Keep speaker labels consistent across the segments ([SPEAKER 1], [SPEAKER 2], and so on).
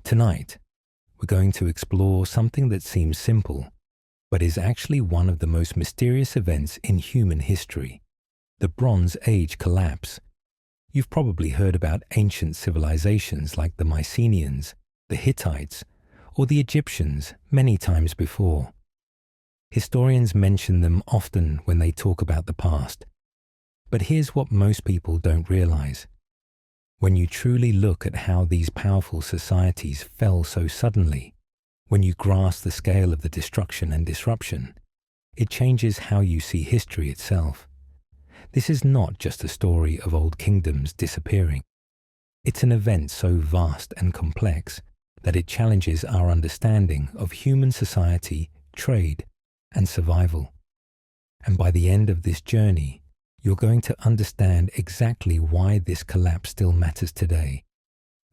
[SPEAKER 1] Tonight, we're going to explore something that seems simple, but is actually one of the most mysterious events in human history, the Bronze Age collapse. You've probably heard about ancient civilizations like the Mycenaeans, the Hittites, or the Egyptians many times before. Historians mention them often when they talk about the past. But here's what most people don't realize. When you truly look at how these powerful societies fell so suddenly, when you grasp the scale of the destruction and disruption, it changes how you see history itself. This is not just a story of old kingdoms disappearing. It's an event so vast and complex that it challenges our understanding of human society, trade, and survival. And by the end of this journey, you're going to understand exactly why this collapse still matters today,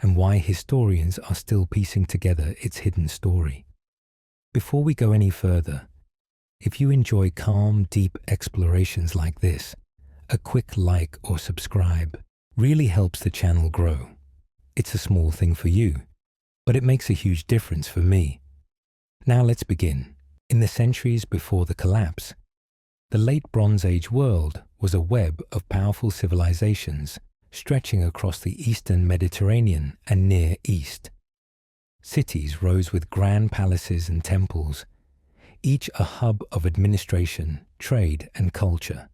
[SPEAKER 1] and why historians are still piecing together its hidden story. Before we go any further, if you enjoy calm, deep explorations like this, a quick like or subscribe really helps the channel grow. It's a small thing for you, but it makes a huge difference for me. Now let's begin. In the centuries before the collapse, the late Bronze Age world was a web of powerful civilizations stretching across the eastern Mediterranean and Near East. Cities rose with grand palaces and temples, each a hub of administration, trade, and culture.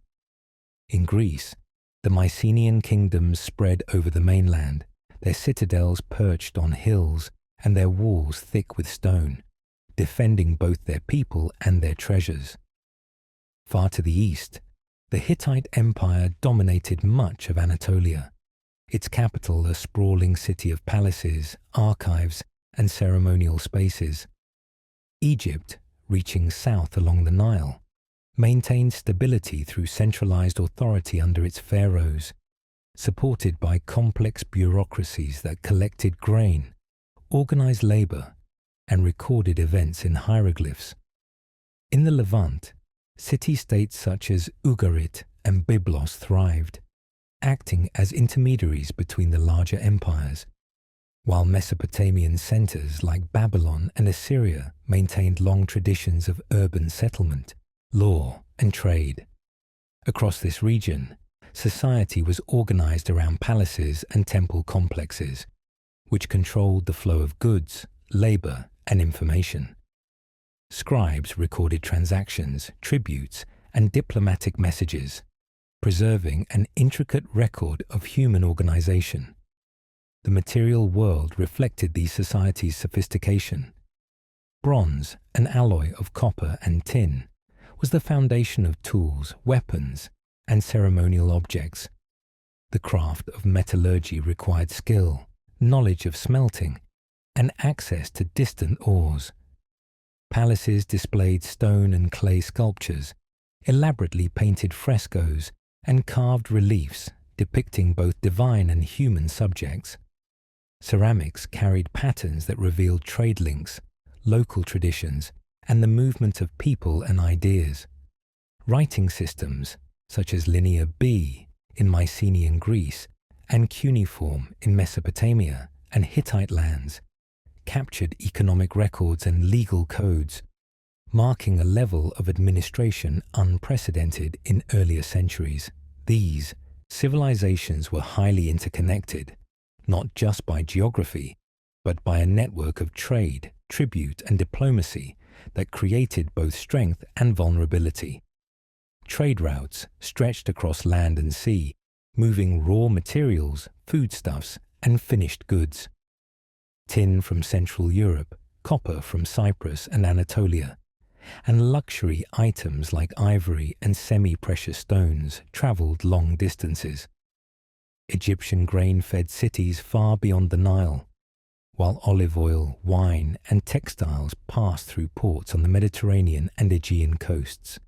[SPEAKER 1] In Greece, the Mycenaean kingdoms spread over the mainland, their citadels perched on hills and their walls thick with stone, defending both their people and their treasures. Far to the east, the Hittite Empire dominated much of Anatolia, its capital a sprawling city of palaces, archives, and ceremonial spaces. Egypt, reaching south along the Nile, maintained stability through centralized authority under its pharaohs, supported by complex bureaucracies that collected grain, organized labor, and recorded events in hieroglyphs. In the Levant, city-states such as Ugarit and Byblos thrived, acting as intermediaries between the larger empires, while Mesopotamian centers like Babylon and Assyria maintained long traditions of urban settlement, law, and trade. Across this region, society was organized around palaces and temple complexes, which controlled the flow of goods, labor, and information. Scribes recorded transactions, tributes, and diplomatic messages, preserving an intricate record of human organization. The material world reflected these societies' sophistication. Bronze, an alloy of copper and tin, was the foundation of tools, weapons, and ceremonial objects. The craft of metallurgy required skill, knowledge of smelting, and access to distant ores. Palaces displayed stone and clay sculptures, elaborately painted frescoes, and carved reliefs depicting both divine and human subjects. Ceramics carried patterns that revealed trade links, local traditions, and the movement of people and ideas. Writing systems, such as Linear B in Mycenaean Greece and cuneiform in Mesopotamia and Hittite lands, captured economic records and legal codes, marking a level of administration unprecedented in earlier centuries. These civilizations were highly interconnected, not just by geography, but by a network of trade, tribute, and diplomacy that created both strength and vulnerability. Trade routes stretched across land and sea, moving raw materials, foodstuffs, and finished goods. Tin from Central Europe, copper from Cyprus and Anatolia, and luxury items like ivory and semi-precious stones traveled long distances. Egyptian grain fed cities far beyond the Nile, while olive oil, wine, and textiles passed through ports on the Mediterranean and Aegean coasts.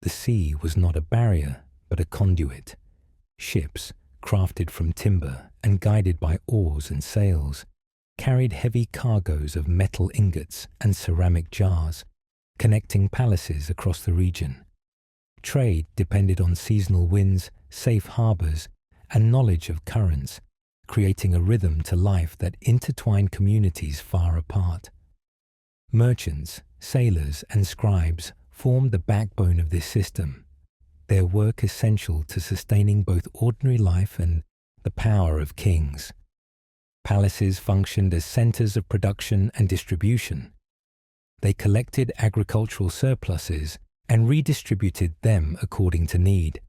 [SPEAKER 1] The sea was not a barrier, but a conduit. Ships, crafted from timber and guided by oars and sails, carried heavy cargoes of metal ingots and ceramic jars, connecting palaces across the region. Trade depended on seasonal winds, safe harbors, and knowledge of currents, creating a rhythm to life that intertwined communities far apart. Merchants, sailors, and scribes formed the backbone of this system, their work essential to sustaining both ordinary life and the power of kings. Palaces functioned as centers of production and distribution. They collected agricultural surpluses and redistributed them according to need.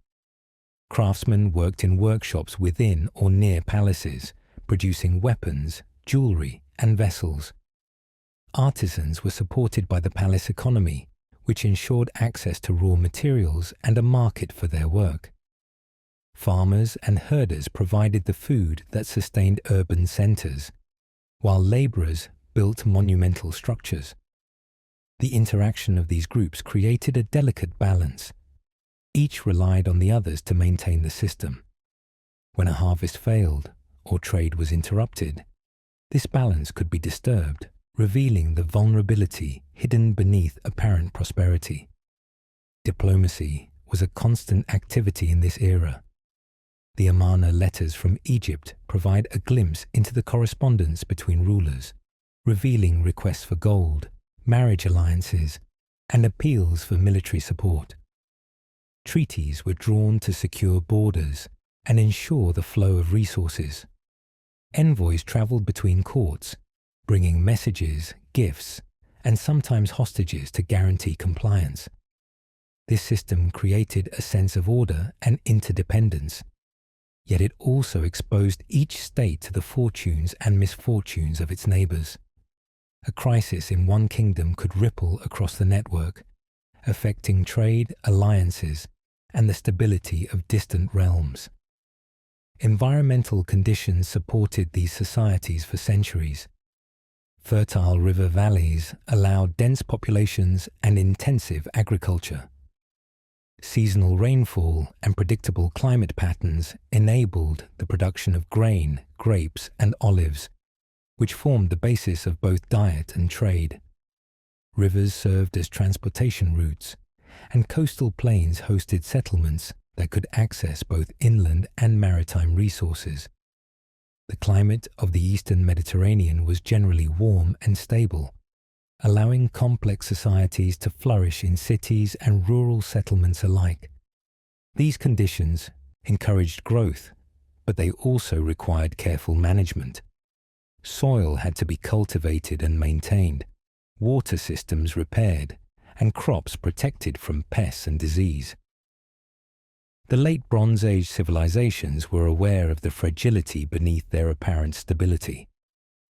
[SPEAKER 1] Craftsmen worked in workshops within or near palaces, producing weapons, jewelry, and vessels. Artisans were supported by the palace economy, which ensured access to raw materials and a market for their work. Farmers and herders provided the food that sustained urban centers, while laborers built monumental structures. The interaction of these groups created a delicate balance. Each relied on the others to maintain the system. When a harvest failed or trade was interrupted, this balance could be disturbed, revealing the vulnerability hidden beneath apparent prosperity. Diplomacy was a constant activity in this era. The Amarna letters from Egypt provide a glimpse into the correspondence between rulers, revealing requests for gold, marriage alliances, and appeals for military support. Treaties were drawn to secure borders and ensure the flow of resources. Envoys traveled between courts, bringing messages, gifts, and sometimes hostages to guarantee compliance. This system created a sense of order and interdependence, yet it also exposed each state to the fortunes and misfortunes of its neighbors. A crisis in one kingdom could ripple across the network, affecting trade, alliances, and the stability of distant realms. Environmental conditions supported these societies for centuries. Fertile river valleys allowed dense populations and intensive agriculture. Seasonal rainfall and predictable climate patterns enabled the production of grain, grapes, and olives, which formed the basis of both diet and trade. Rivers served as transportation routes, and coastal plains hosted settlements that could access both inland and maritime resources. The climate of the eastern Mediterranean was generally warm and stable, allowing complex societies to flourish in cities and rural settlements alike. These conditions encouraged growth, but they also required careful management. Soil had to be cultivated and maintained, water systems repaired, and crops protected from pests and disease. The late Bronze Age civilizations were aware of the fragility beneath their apparent stability.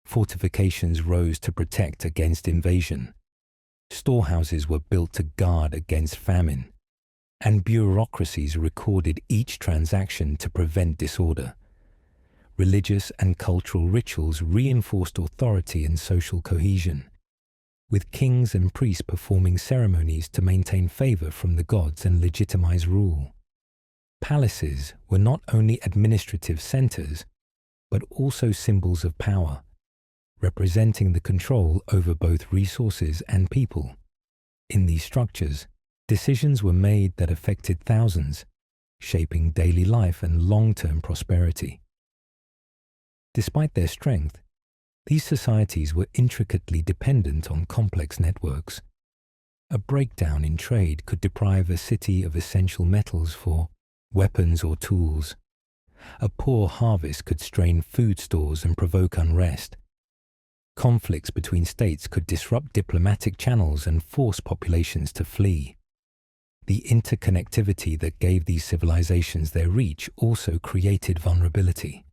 [SPEAKER 1] Fortifications rose to protect against invasion. Storehouses were built to guard against famine, and bureaucracies recorded each transaction to prevent disorder. Religious and cultural rituals reinforced authority and social cohesion, with kings and priests performing ceremonies to maintain favor from the gods and legitimize rule. Palaces were not only administrative centers, but also symbols of power, representing the control over both resources and people. In these structures, decisions were made that affected thousands, shaping daily life and long-term prosperity. Despite their strength, these societies were intricately dependent on complex networks. A breakdown in trade could deprive a city of essential metals for weapons or tools. A poor harvest could strain food stores and provoke unrest. Conflicts between states could disrupt diplomatic channels and force populations to flee. The interconnectivity that gave these civilizations their reach also created vulnerability.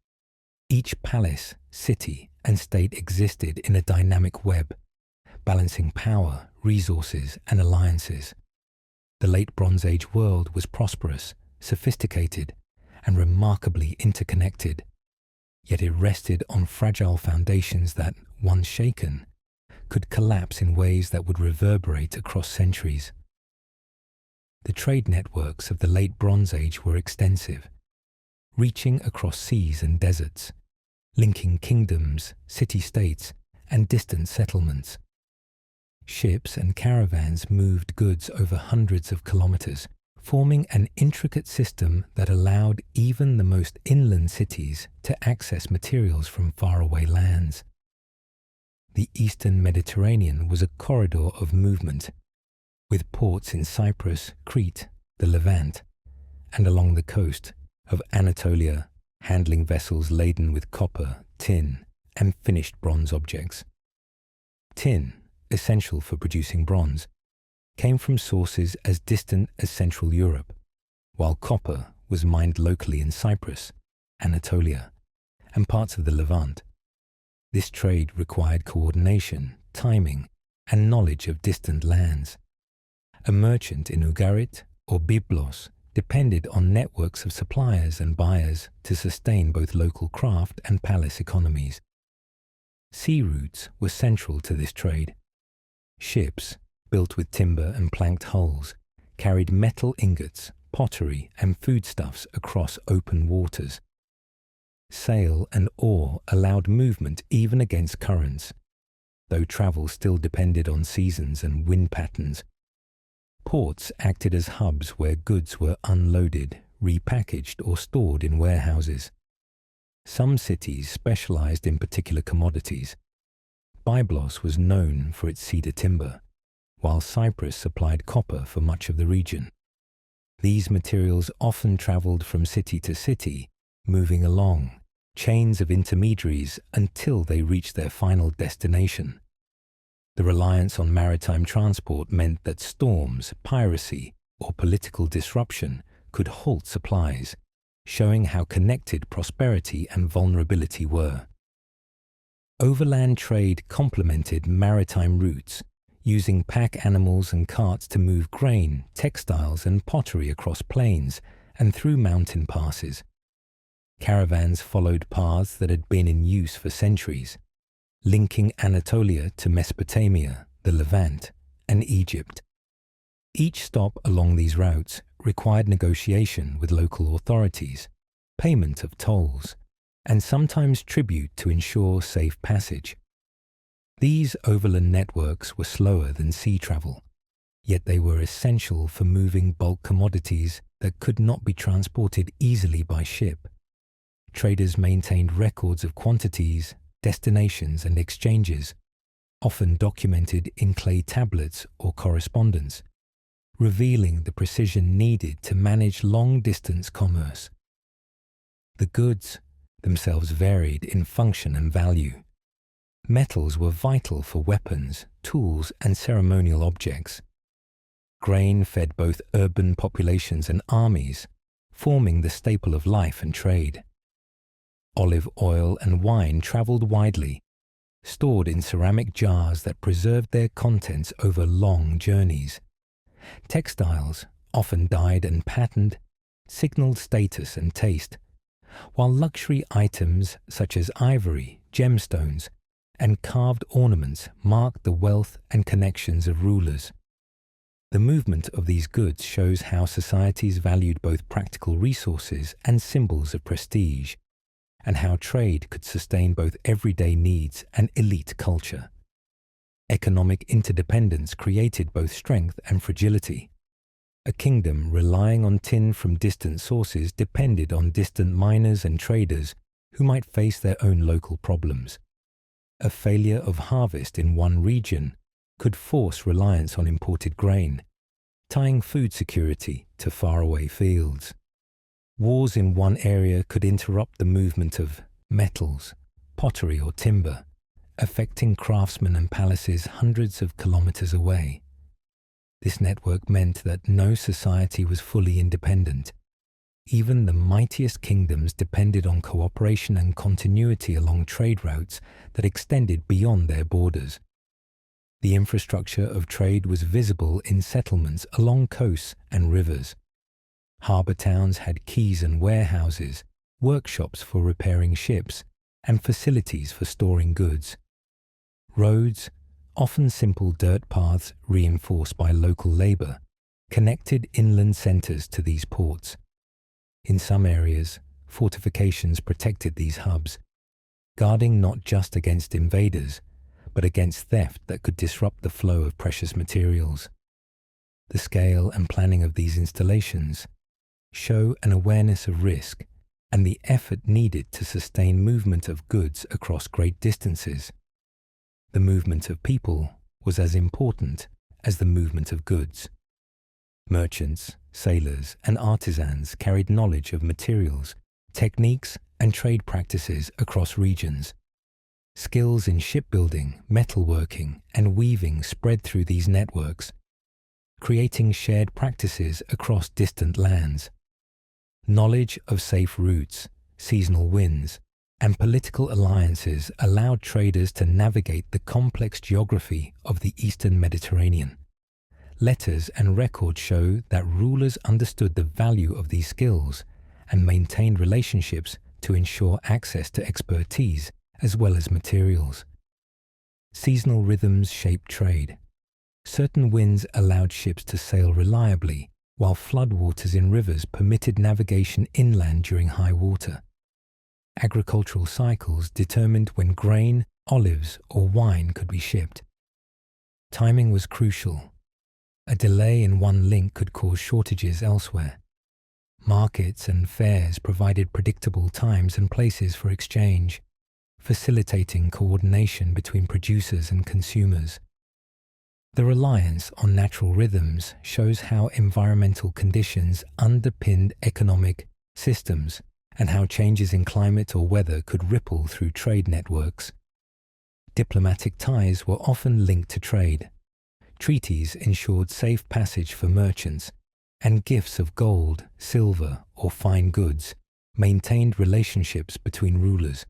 [SPEAKER 1] Each palace, city, and state existed in a dynamic web, balancing power, resources, and alliances. The late Bronze Age world was prosperous, sophisticated, and remarkably interconnected, yet it rested on fragile foundations that, once shaken, could collapse in ways that would reverberate across centuries. The trade networks of the late Bronze Age were extensive, reaching across seas and deserts, linking kingdoms, city-states, and distant settlements. Ships and caravans moved goods over hundreds of kilometers, forming an intricate system that allowed even the most inland cities to access materials from faraway lands. The Eastern Mediterranean was a corridor of movement, with ports in Cyprus, Crete, the Levant, and along the coast of Anatolia, handling vessels laden with copper, tin, and finished bronze objects. Tin, essential for producing bronze, came from sources as distant as Central Europe, while copper was mined locally in Cyprus, Anatolia, and parts of the Levant. This trade required coordination, timing, and knowledge of distant lands. A merchant in Ugarit or Byblos depended on networks of suppliers and buyers to sustain both local craft and palace economies. Sea routes were central to this trade. Ships, built with timber and planked hulls, carried metal ingots, pottery, and foodstuffs across open waters. Sail and oar allowed movement even against currents, though travel still depended on seasons and wind patterns. Ports acted as hubs where goods were unloaded, repackaged, or stored in warehouses. Some cities specialized in particular commodities. Byblos was known for its cedar timber, while Cyprus supplied copper for much of the region. These materials often traveled from city to city, moving along chains of intermediaries until they reached their final destination. The reliance on maritime transport meant that storms, piracy, or political disruption could halt supplies, showing how connected prosperity and vulnerability were. Overland trade complemented maritime routes, using pack animals and carts to move grain, textiles, and pottery across plains and through mountain passes. Caravans followed paths that had been in use for centuries, linking Anatolia to Mesopotamia, the Levant, and Egypt. Each stop along these routes required negotiation with local authorities, payment of tolls, and sometimes tribute to ensure safe passage. These overland networks were slower than sea travel, yet they were essential for moving bulk commodities that could not be transported easily by ship. Traders maintained records of quantities, destinations, and exchanges, often documented in clay tablets or correspondence, revealing the precision needed to manage long-distance commerce. The goods themselves varied in function and value. Metals were vital for weapons, tools, and ceremonial objects. Grain fed both urban populations and armies, forming the staple of life and trade. Olive oil and wine traveled widely, stored in ceramic jars that preserved their contents over long journeys. Textiles, often dyed and patterned, signaled status and taste, while luxury items such as ivory, gemstones, and carved ornaments marked the wealth and connections of rulers. The movement of these goods shows how societies valued both practical resources and symbols of prestige, and how trade could sustain both everyday needs and elite culture. Economic interdependence created both strength and fragility. A kingdom relying on tin from distant sources depended on distant miners and traders who might face their own local problems. A failure of harvest in one region could force reliance on imported grain, tying food security to faraway fields. Wars in one area could interrupt the movement of metals, pottery, or timber, affecting craftsmen and palaces hundreds of kilometers away. This network meant that no society was fully independent. Even the mightiest kingdoms depended on cooperation and continuity along trade routes that extended beyond their borders. The infrastructure of trade was visible in settlements along coasts and rivers. Harbour towns had quays and warehouses, workshops for repairing ships, and facilities for storing goods. Roads, often simple dirt paths reinforced by local labour, connected inland centres to these ports. In some areas, fortifications protected these hubs, guarding not just against invaders, but against theft that could disrupt the flow of precious materials. The scale and planning of these installations show an awareness of risk and the effort needed to sustain movement of goods across great distances. The movement of people was as important as the movement of goods. Merchants, sailors, and artisans carried knowledge of materials, techniques, and trade practices across regions. Skills in shipbuilding, metalworking, and weaving spread through these networks, creating shared practices across distant lands. Knowledge of safe routes, seasonal winds, and political alliances allowed traders to navigate the complex geography of the Eastern Mediterranean. Letters and records show that rulers understood the value of these skills and maintained relationships to ensure access to expertise as well as materials. Seasonal rhythms shaped trade. Certain winds allowed ships to sail reliably, while floodwaters in rivers permitted navigation inland during high water. Agricultural cycles determined when grain, olives, or wine could be shipped. Timing was crucial. A delay in one link could cause shortages elsewhere. Markets and fairs provided predictable times and places for exchange, facilitating coordination between producers and consumers. The reliance on natural rhythms shows how environmental conditions underpinned economic systems and how changes in climate or weather could ripple through trade networks. Diplomatic ties were often linked to trade. Treaties ensured safe passage for merchants, and gifts of gold, silver, or fine goods maintained relationships between rulers.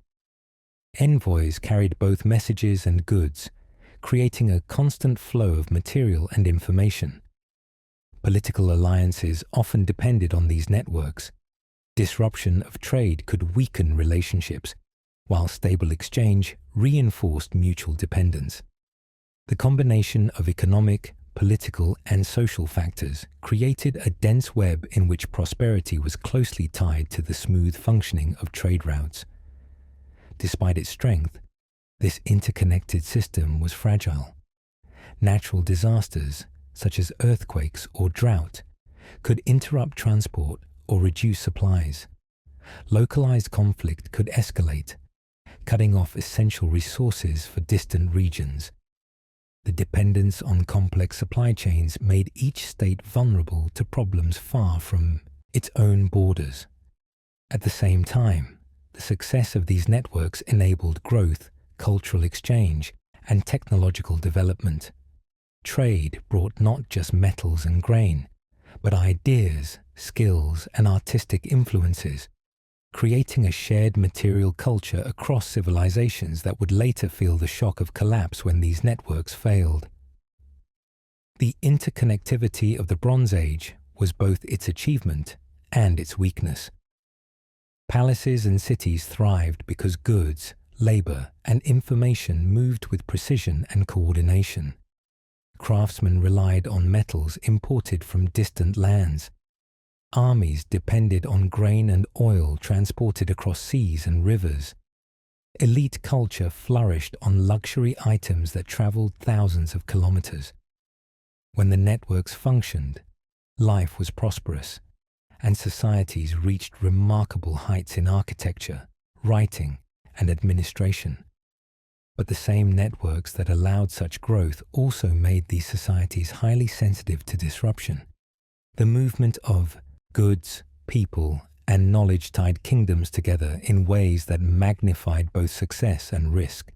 [SPEAKER 1] Envoys carried both messages and goods, creating a constant flow of material and information. Political alliances often depended on these networks. Disruption of trade could weaken relationships, while stable exchange reinforced mutual dependence. The combination of economic, political, and social factors created a dense web in which prosperity was closely tied to the smooth functioning of trade routes. Despite its strength, this interconnected system was fragile. Natural disasters, such as earthquakes or drought, could interrupt transport or reduce supplies. Localized conflict could escalate, cutting off essential resources for distant regions. The dependence on complex supply chains made each state vulnerable to problems far from its own borders. At the same time, the success of these networks enabled growth, cultural exchange, and technological development. Trade brought not just metals and grain, but ideas, skills, and artistic influences, creating a shared material culture across civilizations that would later feel the shock of collapse when these networks failed. The interconnectivity of the Bronze Age was both its achievement and its weakness. Palaces and cities thrived because goods, labor, and information moved with precision and coordination. Craftsmen relied on metals imported from distant lands. Armies depended on grain and oil transported across seas and rivers. Elite culture flourished on luxury items that traveled thousands of kilometers. When the networks functioned, life was prosperous, and societies reached remarkable heights in architecture, writing, and administration. But the same networks that allowed such growth also made these societies highly sensitive to disruption. The movement of goods, people, and knowledge tied kingdoms together in ways that magnified both success and risk,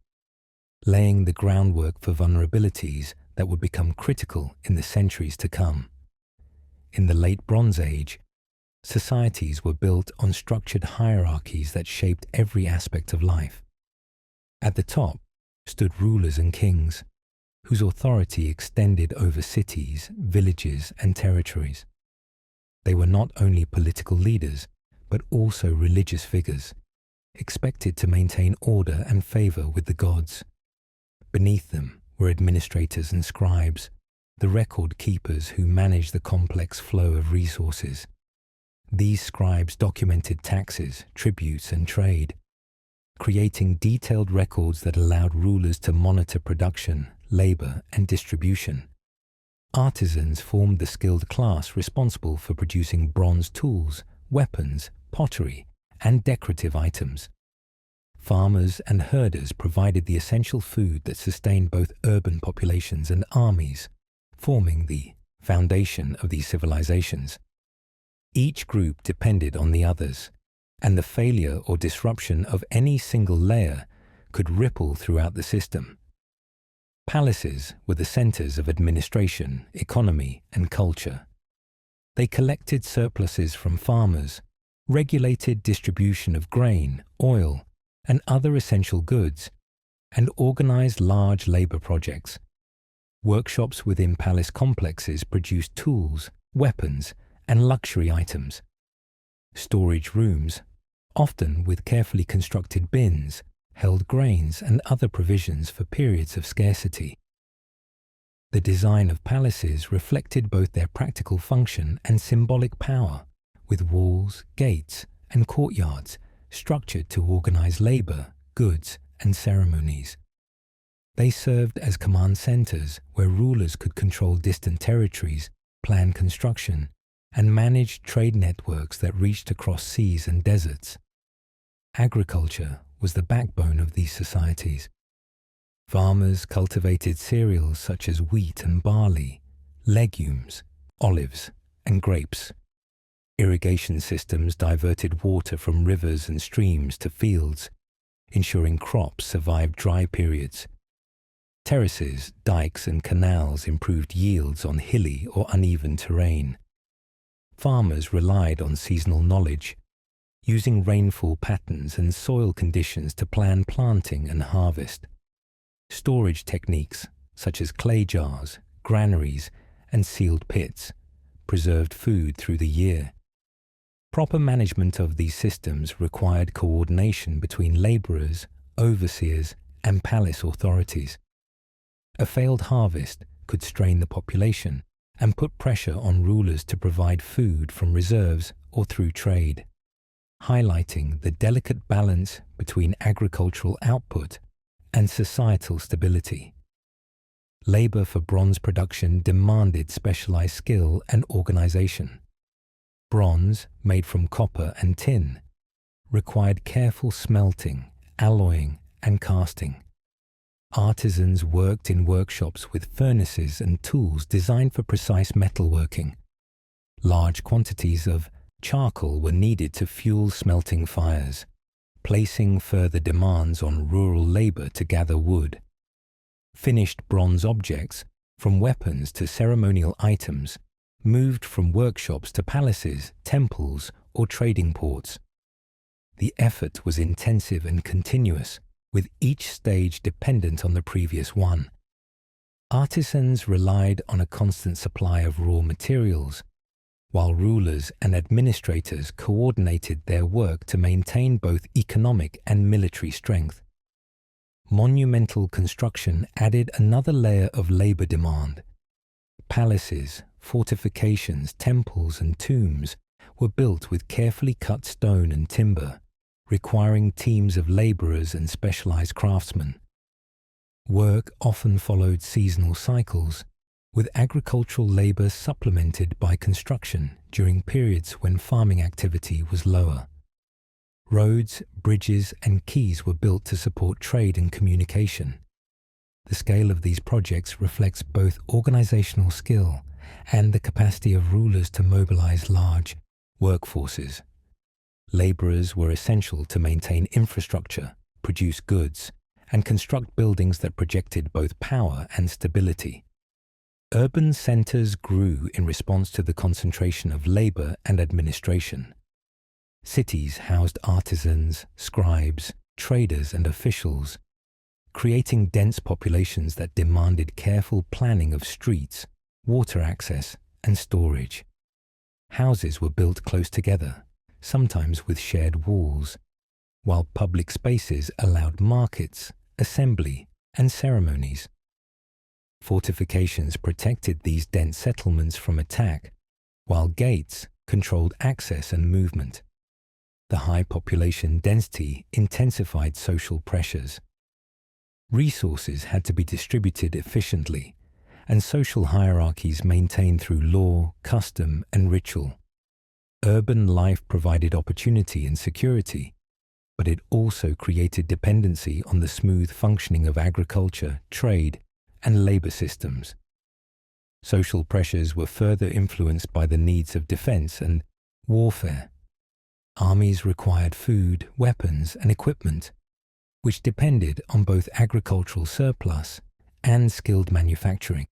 [SPEAKER 1] laying the groundwork for vulnerabilities that would become critical in the centuries to come. In the late Bronze Age, societies were built on structured hierarchies that shaped every aspect of life. At the top stood rulers and kings, whose authority extended over cities, villages, and territories. They were not only political leaders, but also religious figures, expected to maintain order and favor with the gods. Beneath them were administrators and scribes, the record keepers who managed the complex flow of resources. These scribes documented taxes, tributes, and trade, creating detailed records that allowed rulers to monitor production, labor, and distribution. Artisans formed the skilled class responsible for producing bronze tools, weapons, pottery, and decorative items. Farmers and herders provided the essential food that sustained both urban populations and armies, forming the foundation of these civilizations. Each group depended on the others, and the failure or disruption of any single layer could ripple throughout the system. Palaces were the centers of administration, economy, and culture. They collected surpluses from farmers, regulated distribution of grain, oil, and other essential goods, and organized large labor projects. Workshops within palace complexes produced tools, weapons, and luxury items. Storage rooms, often with carefully constructed bins, held grains and other provisions for periods of scarcity. The design of palaces reflected both their practical function and symbolic power, with walls, gates, and courtyards structured to organize labor, goods, and ceremonies. They served as command centers where rulers could control distant territories, plan construction, and manage trade networks that reached across seas and deserts. Agriculture was the backbone of these societies. Farmers cultivated cereals such as wheat and barley, legumes, olives, and grapes. Irrigation systems diverted water from rivers and streams to fields, ensuring crops survived dry periods. Terraces, dikes, and canals improved yields on hilly or uneven terrain. Farmers relied on seasonal knowledge, using rainfall patterns and soil conditions to plan planting and harvest. Storage techniques, such as clay jars, granaries, and sealed pits, preserved food through the year. Proper management of these systems required coordination between laborers, overseers, and palace authorities. A failed harvest could strain the population and put pressure on rulers to provide food from reserves or through trade, highlighting the delicate balance between agricultural output and societal stability. Labor for bronze production demanded specialized skill and organization. Bronze, made from copper and tin, required careful smelting, alloying, and casting. Artisans worked in workshops with furnaces and tools designed for precise metalworking. Large quantities of charcoal were needed to fuel smelting fires, placing further demands on rural labor to gather wood. Finished bronze objects, from weapons to ceremonial items, moved from workshops to palaces, temples, or trading ports. The effort was intensive and continuous, with each stage dependent on the previous one. Artisans relied on a constant supply of raw materials, while rulers and administrators coordinated their work to maintain both economic and military strength. Monumental construction added another layer of labor demand. Palaces, fortifications, temples, and tombs were built with carefully cut stone and timber, requiring teams of laborers and specialized craftsmen. Work often followed seasonal cycles, with agricultural labor supplemented by construction during periods when farming activity was lower. Roads, bridges, and quays were built to support trade and communication. The scale of these projects reflects both organizational skill and the capacity of rulers to mobilize large workforces. Laborers were essential to maintain infrastructure, produce goods, and construct buildings that projected both power and stability. Urban centers grew in response to the concentration of labor and administration. Cities housed artisans, scribes, traders, and officials, creating dense populations that demanded careful planning of streets, water access, and storage. Houses were built close together, sometimes with shared walls, while public spaces allowed markets, assembly, and ceremonies. Fortifications protected these dense settlements from attack, while gates controlled access and movement. The high population density intensified social pressures. Resources had to be distributed efficiently, and social hierarchies maintained through law, custom, and ritual. Urban life provided opportunity and security, but it also created dependency on the smooth functioning of agriculture, trade, and labor systems. Social pressures were further influenced by the needs of defense and warfare. Armies required food, weapons, and equipment, which depended on both agricultural surplus and skilled manufacturing.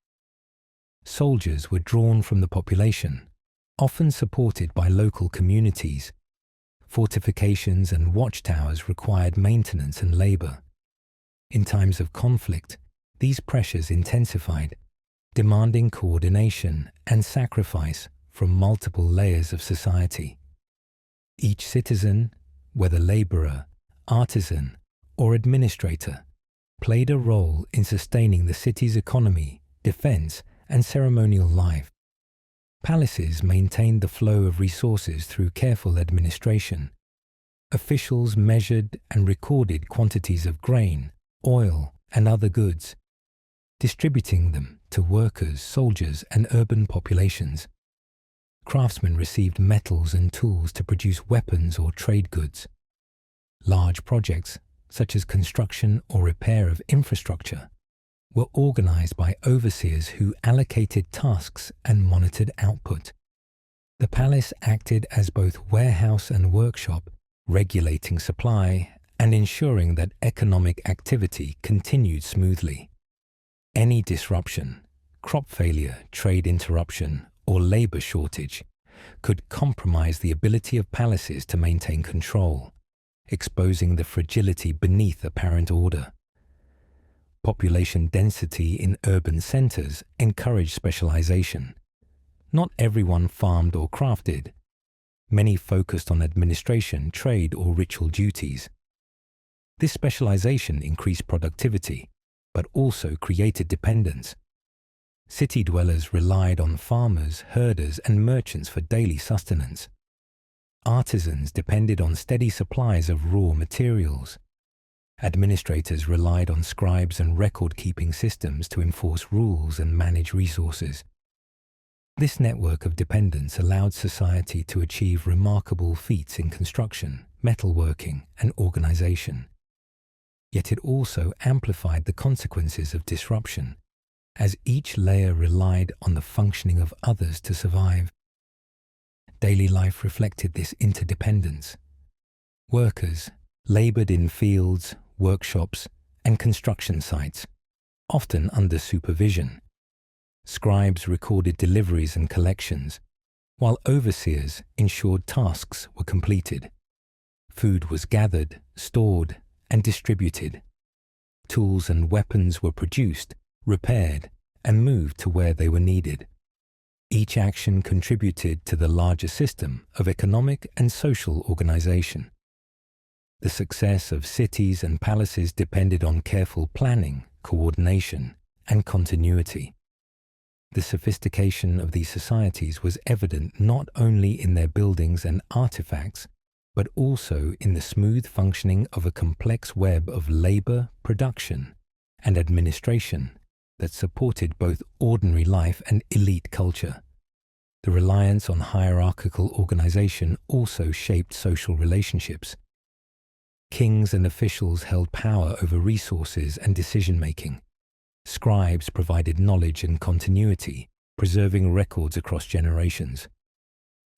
[SPEAKER 1] Soldiers were drawn from the population, often supported by local communities. Fortifications and watchtowers required maintenance and labor. In times of conflict, these pressures intensified, demanding coordination and sacrifice from multiple layers of society. Each citizen, whether laborer, artisan, or administrator, played a role in sustaining the city's economy, defense, and ceremonial life. Palaces maintained the flow of resources through careful administration. Officials measured and recorded quantities of grain, oil, and other goods, distributing them to workers, soldiers, and urban populations. Craftsmen received metals and tools to produce weapons or trade goods. Large projects, such as construction or repair of infrastructure, were organized by overseers who allocated tasks and monitored output. The palace acted as both warehouse and workshop, regulating supply and ensuring that economic activity continued smoothly. Any disruption, crop failure, trade interruption, or labor shortage could compromise the ability of palaces to maintain control, exposing the fragility beneath apparent order. Population density in urban centers encouraged specialization. Not everyone farmed or crafted. Many focused on administration, trade, or ritual duties. This specialization increased productivity, but also created dependence. City dwellers relied on farmers, herders, and merchants for daily sustenance. Artisans depended on steady supplies of raw materials. Administrators relied on scribes and record-keeping systems to enforce rules and manage resources. This network of dependence allowed society to achieve remarkable feats in construction, metalworking, and organization. Yet it also amplified the consequences of disruption, as each layer relied on the functioning of others to survive. Daily life reflected this interdependence. Workers labored in fields, workshops, and construction sites, often under supervision. Scribes recorded deliveries and collections, while overseers ensured tasks were completed. Food was gathered, stored, and distributed. Tools and weapons were produced, repaired, and moved to where they were needed. Each action contributed to the larger system of economic and social organization. The success of cities and palaces depended on careful planning, coordination, and continuity. The sophistication of these societies was evident not only in their buildings and artifacts, but also in the smooth functioning of a complex web of labor, production, and administration that supported both ordinary life and elite culture. The reliance on hierarchical organization also shaped social relationships. Kings and officials held power over resources and decision-making. Scribes provided knowledge and continuity, preserving records across generations.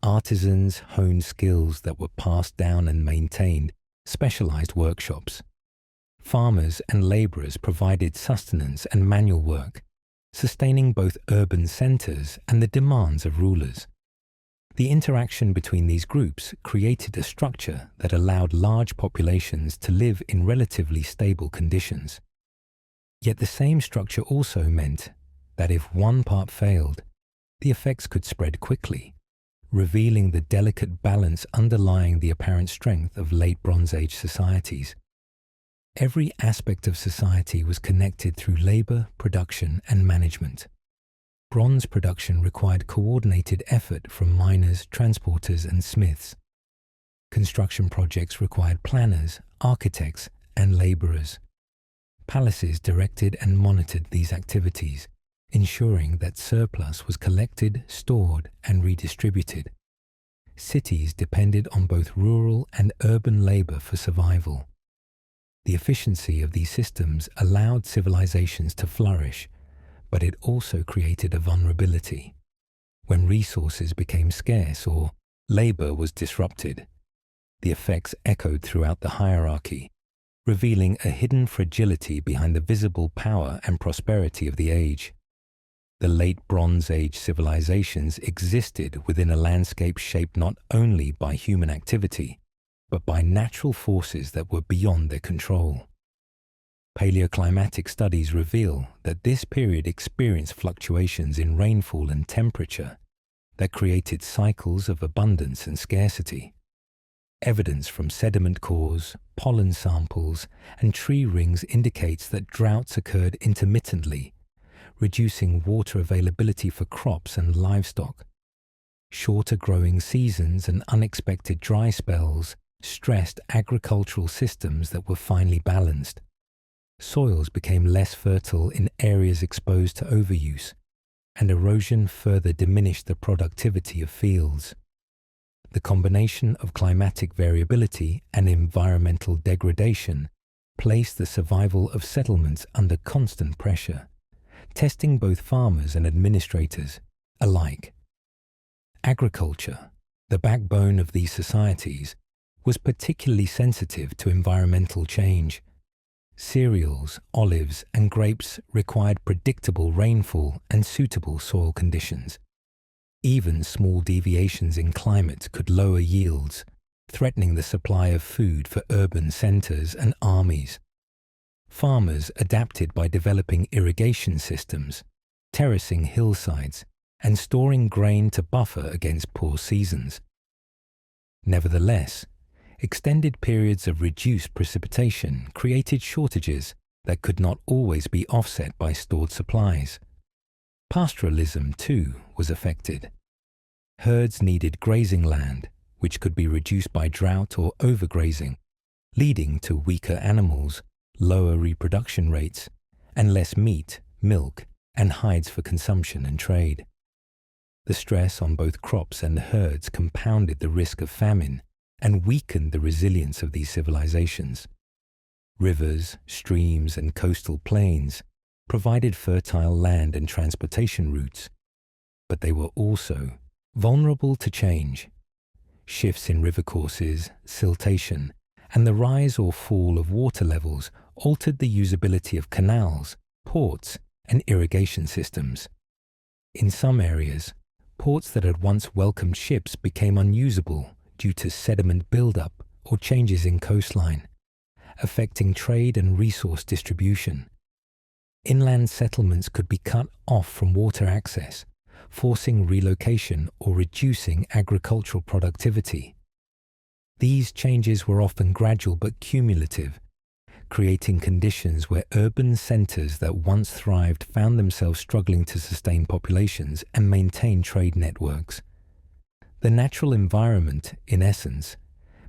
[SPEAKER 1] Artisans honed skills that were passed down and maintained specialized workshops. Farmers and laborers provided sustenance and manual work, sustaining both urban centers and the demands of rulers. The interaction between these groups created a structure that allowed large populations to live in relatively stable conditions. Yet the same structure also meant that if one part failed, the effects could spread quickly, revealing the delicate balance underlying the apparent strength of late Bronze Age societies. Every aspect of society was connected through labor, production, and management. Bronze production required coordinated effort from miners, transporters, and smiths. Construction projects required planners, architects, and laborers. Palaces directed and monitored these activities, ensuring that surplus was collected, stored, and redistributed. Cities depended on both rural and urban labor for survival. The efficiency of these systems allowed civilizations to flourish, but it also created a vulnerability. When resources became scarce or labor was disrupted, the effects echoed throughout the hierarchy, revealing a hidden fragility behind the visible power and prosperity of the age. The late Bronze Age civilizations existed within a landscape shaped not only by human activity, but by natural forces that were beyond their control. Paleoclimatic studies reveal that this period experienced fluctuations in rainfall and temperature that created cycles of abundance and scarcity. Evidence from sediment cores, pollen samples, and tree rings indicates that droughts occurred intermittently, reducing water availability for crops and livestock. Shorter growing seasons and unexpected dry spells stressed agricultural systems that were finely balanced. Soils became less fertile in areas exposed to overuse, and erosion further diminished the productivity of fields. The combination of climatic variability and environmental degradation placed the survival of settlements under constant pressure, testing both farmers and administrators alike. Agriculture, the backbone of these societies, was particularly sensitive to environmental change. Cereals, olives, and grapes required predictable rainfall and suitable soil conditions. Even small deviations in climate could lower yields, threatening the supply of food for urban centers and armies. Farmers adapted by developing irrigation systems, terracing hillsides, and storing grain to buffer against poor seasons. Nevertheless, extended periods of reduced precipitation created shortages that could not always be offset by stored supplies. Pastoralism, too, was affected. Herds needed grazing land, which could be reduced by drought or overgrazing, leading to weaker animals, lower reproduction rates, and less meat, milk, and hides for consumption and trade. The stress on both crops and herds compounded the risk of famine and weakened the resilience of these civilizations. Rivers, streams, and coastal plains provided fertile land and transportation routes, but they were also vulnerable to change. Shifts in river courses, siltation, and the rise or fall of water levels altered the usability of canals, ports, and irrigation systems. In some areas, ports that had once welcomed ships became unusable due to sediment buildup or changes in coastline, affecting trade and resource distribution. Inland settlements could be cut off from water access, forcing relocation or reducing agricultural productivity. These changes were often gradual but cumulative, creating conditions where urban centers that once thrived found themselves struggling to sustain populations and maintain trade networks. The natural environment, in essence,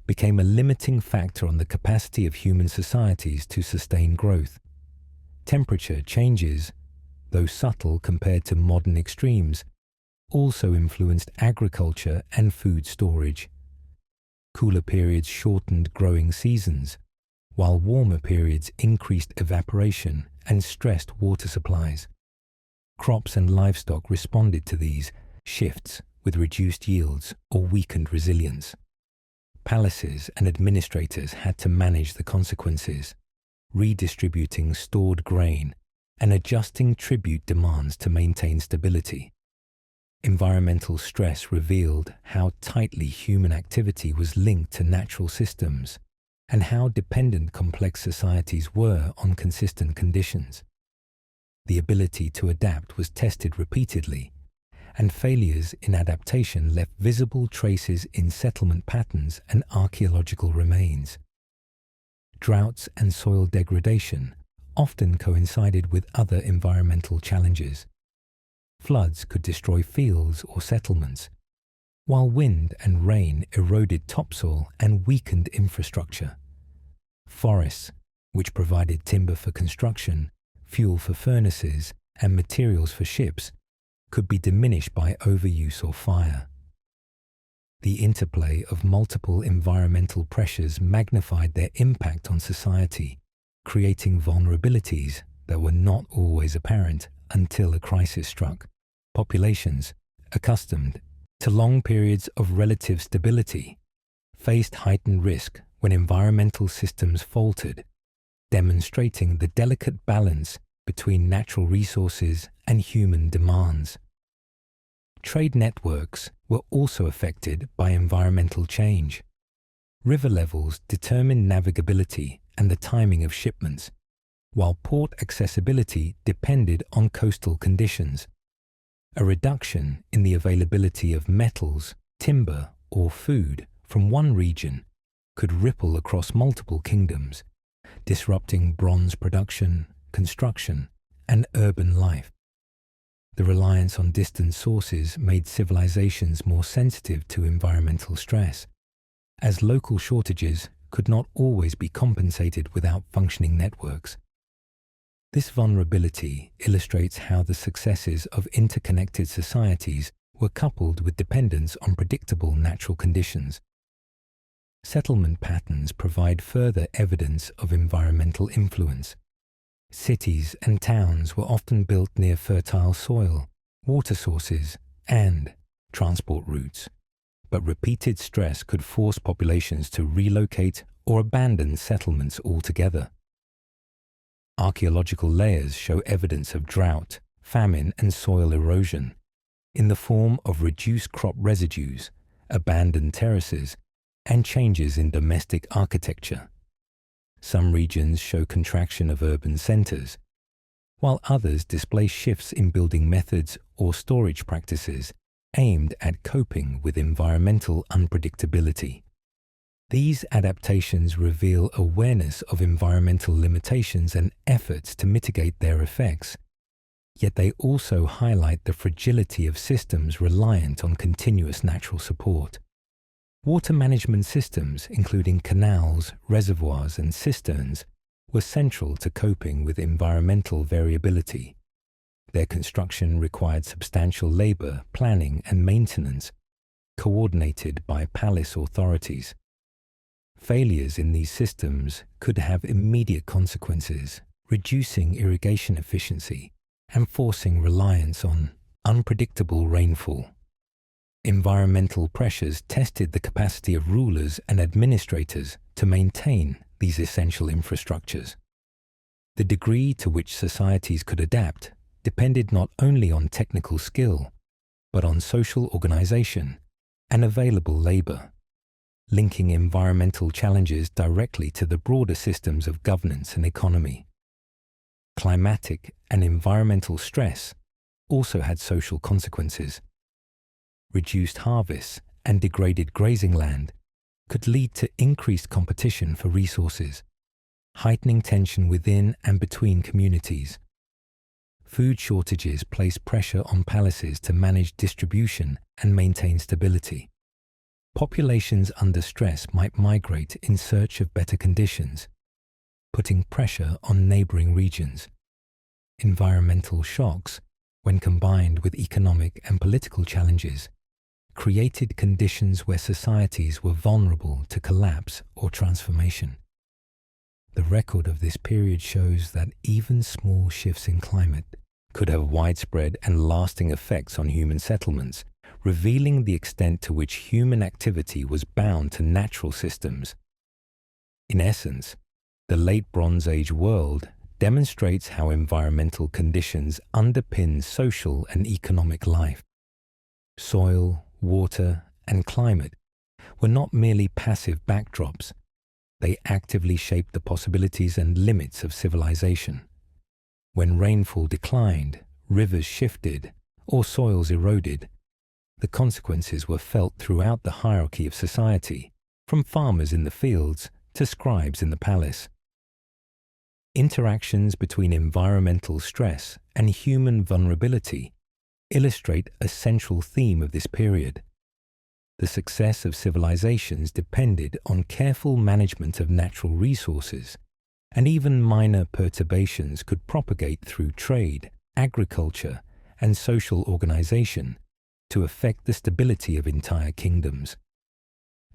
[SPEAKER 1] became a limiting factor on the capacity of human societies to sustain growth. Temperature changes, though subtle compared to modern extremes, also influenced agriculture and food storage. Cooler periods shortened growing seasons, while warmer periods increased evaporation and stressed water supplies. Crops and livestock responded to these shifts with reduced yields or weakened resilience. Palaces and administrators had to manage the consequences, redistributing stored grain and adjusting tribute demands to maintain stability. Environmental stress revealed how tightly human activity was linked to natural systems and how dependent complex societies were on consistent conditions. The ability to adapt was tested repeatedly, and failures in adaptation left visible traces in settlement patterns and archaeological remains. Droughts and soil degradation often coincided with other environmental challenges. Floods could destroy fields or settlements, while wind and rain eroded topsoil and weakened infrastructure. Forests, which provided timber for construction, fuel for furnaces, and materials for ships could be diminished by overuse or fire. The interplay of multiple environmental pressures magnified their impact on society, creating vulnerabilities that were not always apparent until a crisis struck. Populations, accustomed to long periods of relative stability, faced heightened risk when environmental systems faltered, demonstrating the delicate balance between natural resources and human demands. Trade networks were also affected by environmental change. River levels determined navigability and the timing of shipments, while port accessibility depended on coastal conditions. A reduction in the availability of metals, timber, or food from one region could ripple across multiple kingdoms, disrupting bronze production, construction, and urban life. The reliance on distant sources made civilizations more sensitive to environmental stress, as local shortages could not always be compensated without functioning networks. This vulnerability illustrates how the successes of interconnected societies were coupled with dependence on predictable natural conditions. Settlement patterns provide further evidence of environmental influence. Cities and towns were often built near fertile soil, water sources, and transport routes, but repeated stress could force populations to relocate or abandon settlements altogether. Archaeological layers show evidence of drought, famine, and soil erosion in the form of reduced crop residues, abandoned terraces, and changes in domestic architecture. Some regions show contraction of urban centers, while others display shifts in building methods or storage practices aimed at coping with environmental unpredictability. These adaptations reveal awareness of environmental limitations and efforts to mitigate their effects, yet they also highlight the fragility of systems reliant on continuous natural support. Water management systems, including canals, reservoirs, and cisterns, were central to coping with environmental variability. Their construction required substantial labor, planning, and maintenance, coordinated by palace authorities. Failures in these systems could have immediate consequences, reducing irrigation efficiency and forcing reliance on unpredictable rainfall. Environmental pressures tested the capacity of rulers and administrators to maintain these essential infrastructures. The degree to which societies could adapt depended not only on technical skill, but on social organization and available labor, linking environmental challenges directly to the broader systems of governance and economy. Climatic and environmental stress also had social consequences. Reduced harvests and degraded grazing land could lead to increased competition for resources, heightening tension within and between communities. Food shortages placed pressure on palaces to manage distribution and maintain stability. Populations under stress might migrate in search of better conditions, putting pressure on neighboring regions. Environmental shocks, when combined with economic and political challenges, created conditions where societies were vulnerable to collapse or transformation. The record of this period shows that even small shifts in climate could have widespread and lasting effects on human settlements, revealing the extent to which human activity was bound to natural systems. In essence, the Late Bronze Age world demonstrates how environmental conditions underpin social and economic life. Soil, water, and climate were not merely passive backdrops. They actively shaped the possibilities and limits of civilization. When rainfall declined, rivers shifted, or soils eroded, the consequences were felt throughout the hierarchy of society, from farmers in the fields to scribes in the palace. Interactions between environmental stress and human vulnerability illustrate a central theme of this period. The success of civilizations depended on careful management of natural resources, and even minor perturbations could propagate through trade, agriculture, and social organization to affect the stability of entire kingdoms.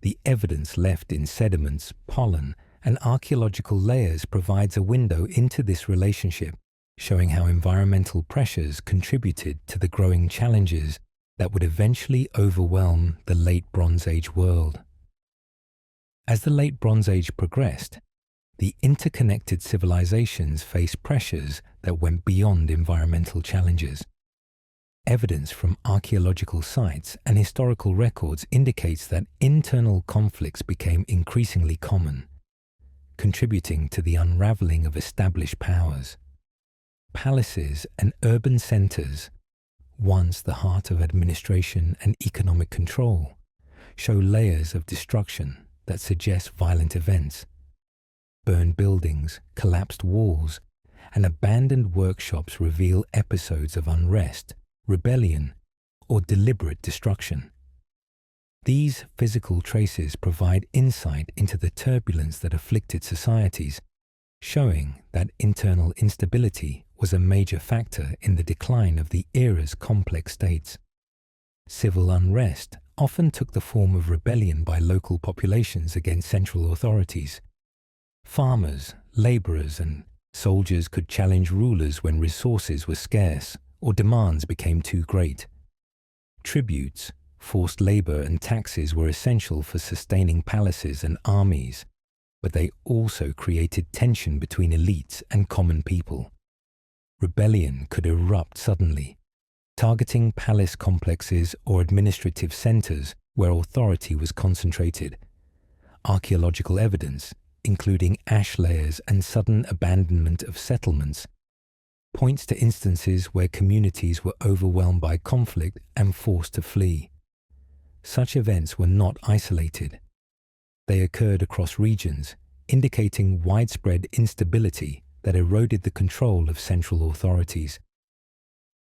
[SPEAKER 1] The evidence left in sediments, pollen, and archaeological layers provides a window into this relationship, showing how environmental pressures contributed to the growing challenges that would eventually overwhelm the Late Bronze Age world. As the Late Bronze Age progressed, the interconnected civilizations faced pressures that went beyond environmental challenges. Evidence from archaeological sites and historical records indicates that internal conflicts became increasingly common, contributing to the unraveling of established powers. Palaces and urban centers, once the heart of administration and economic control, show layers of destruction that suggest violent events. Burned buildings, collapsed walls, and abandoned workshops reveal episodes of unrest, rebellion, or deliberate destruction. These physical traces provide insight into the turbulence that afflicted societies, showing that internal instability was a major factor in the decline of the era's complex states. Civil unrest often took the form of rebellion by local populations against central authorities. Farmers, laborers, and soldiers could challenge rulers when resources were scarce or demands became too great. Tributes, forced labor, and taxes were essential for sustaining palaces and armies, but they also created tension between elites and common people. Rebellion could erupt suddenly, targeting palace complexes or administrative centers where authority was concentrated. Archaeological evidence, including ash layers and sudden abandonment of settlements, points to instances where communities were overwhelmed by conflict and forced to flee. Such events were not isolated. They occurred across regions, indicating widespread instability that eroded the control of central authorities.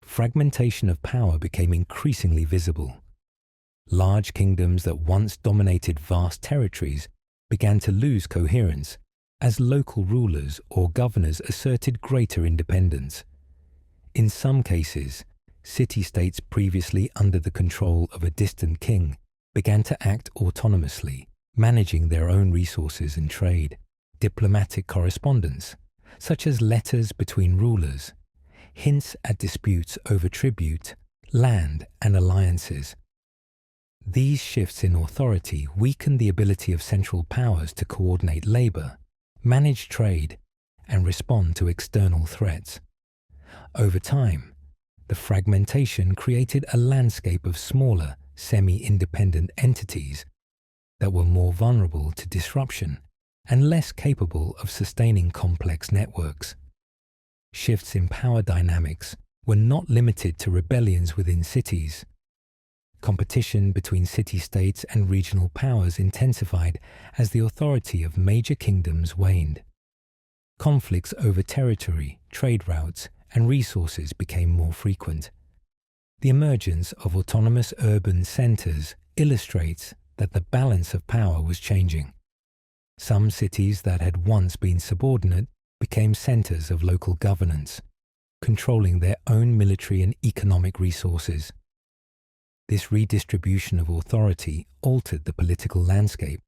[SPEAKER 1] Fragmentation of power became increasingly visible. Large kingdoms that once dominated vast territories began to lose coherence as local rulers or governors asserted greater independence. In some cases, city-states previously under the control of a distant king began to act autonomously, managing their own resources and trade. Diplomatic correspondence, such as letters between rulers, hints at disputes over tribute, land, and alliances. These shifts in authority weakened the ability of central powers to coordinate labor, manage trade, and respond to external threats. Over time, the fragmentation created a landscape of smaller, semi-independent entities that were more vulnerable to disruption and less capable of sustaining complex networks. Shifts in power dynamics were not limited to rebellions within cities. Competition between city-states and regional powers intensified as the authority of major kingdoms waned. Conflicts over territory, trade routes, and resources became more frequent. The emergence of autonomous urban centers illustrates that the balance of power was changing. Some cities that had once been subordinate became centers of local governance, controlling their own military and economic resources. This redistribution of authority altered the political landscape,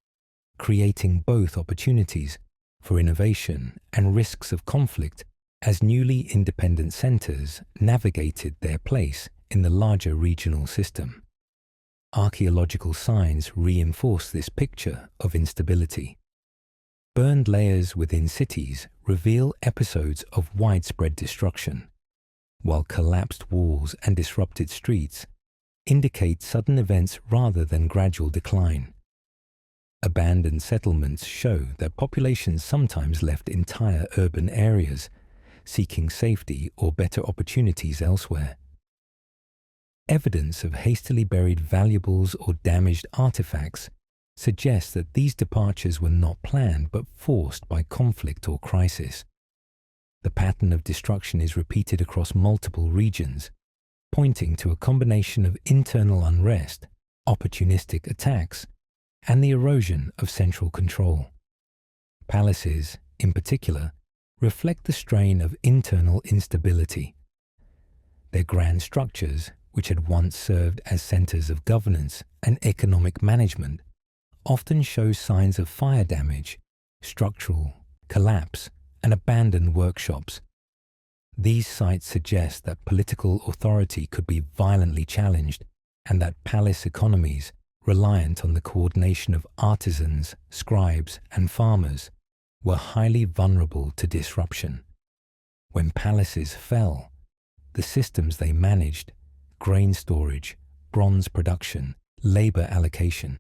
[SPEAKER 1] creating both opportunities for innovation and risks of conflict as newly independent centers navigated their place in the larger regional system. Archaeological signs reinforce this picture of instability. Burned layers within cities reveal episodes of widespread destruction, while collapsed walls and disrupted streets indicate sudden events rather than gradual decline. Abandoned settlements show that populations sometimes left entire urban areas, seeking safety or better opportunities elsewhere. Evidence of hastily buried valuables or damaged artifacts suggests that these departures were not planned but forced by conflict or crisis. The pattern of destruction is repeated across multiple regions, pointing to a combination of internal unrest, opportunistic attacks, and the erosion of central control. Palaces, in particular, reflect the strain of internal instability. Their grand structures, which had once served as centers of governance and economic management, often show signs of fire damage, structural collapse, and abandoned workshops. These sites suggest that political authority could be violently challenged and that palace economies, reliant on the coordination of artisans, scribes, and farmers, were highly vulnerable to disruption. When palaces fell, the systems they managed, grain storage, bronze production, labor allocation,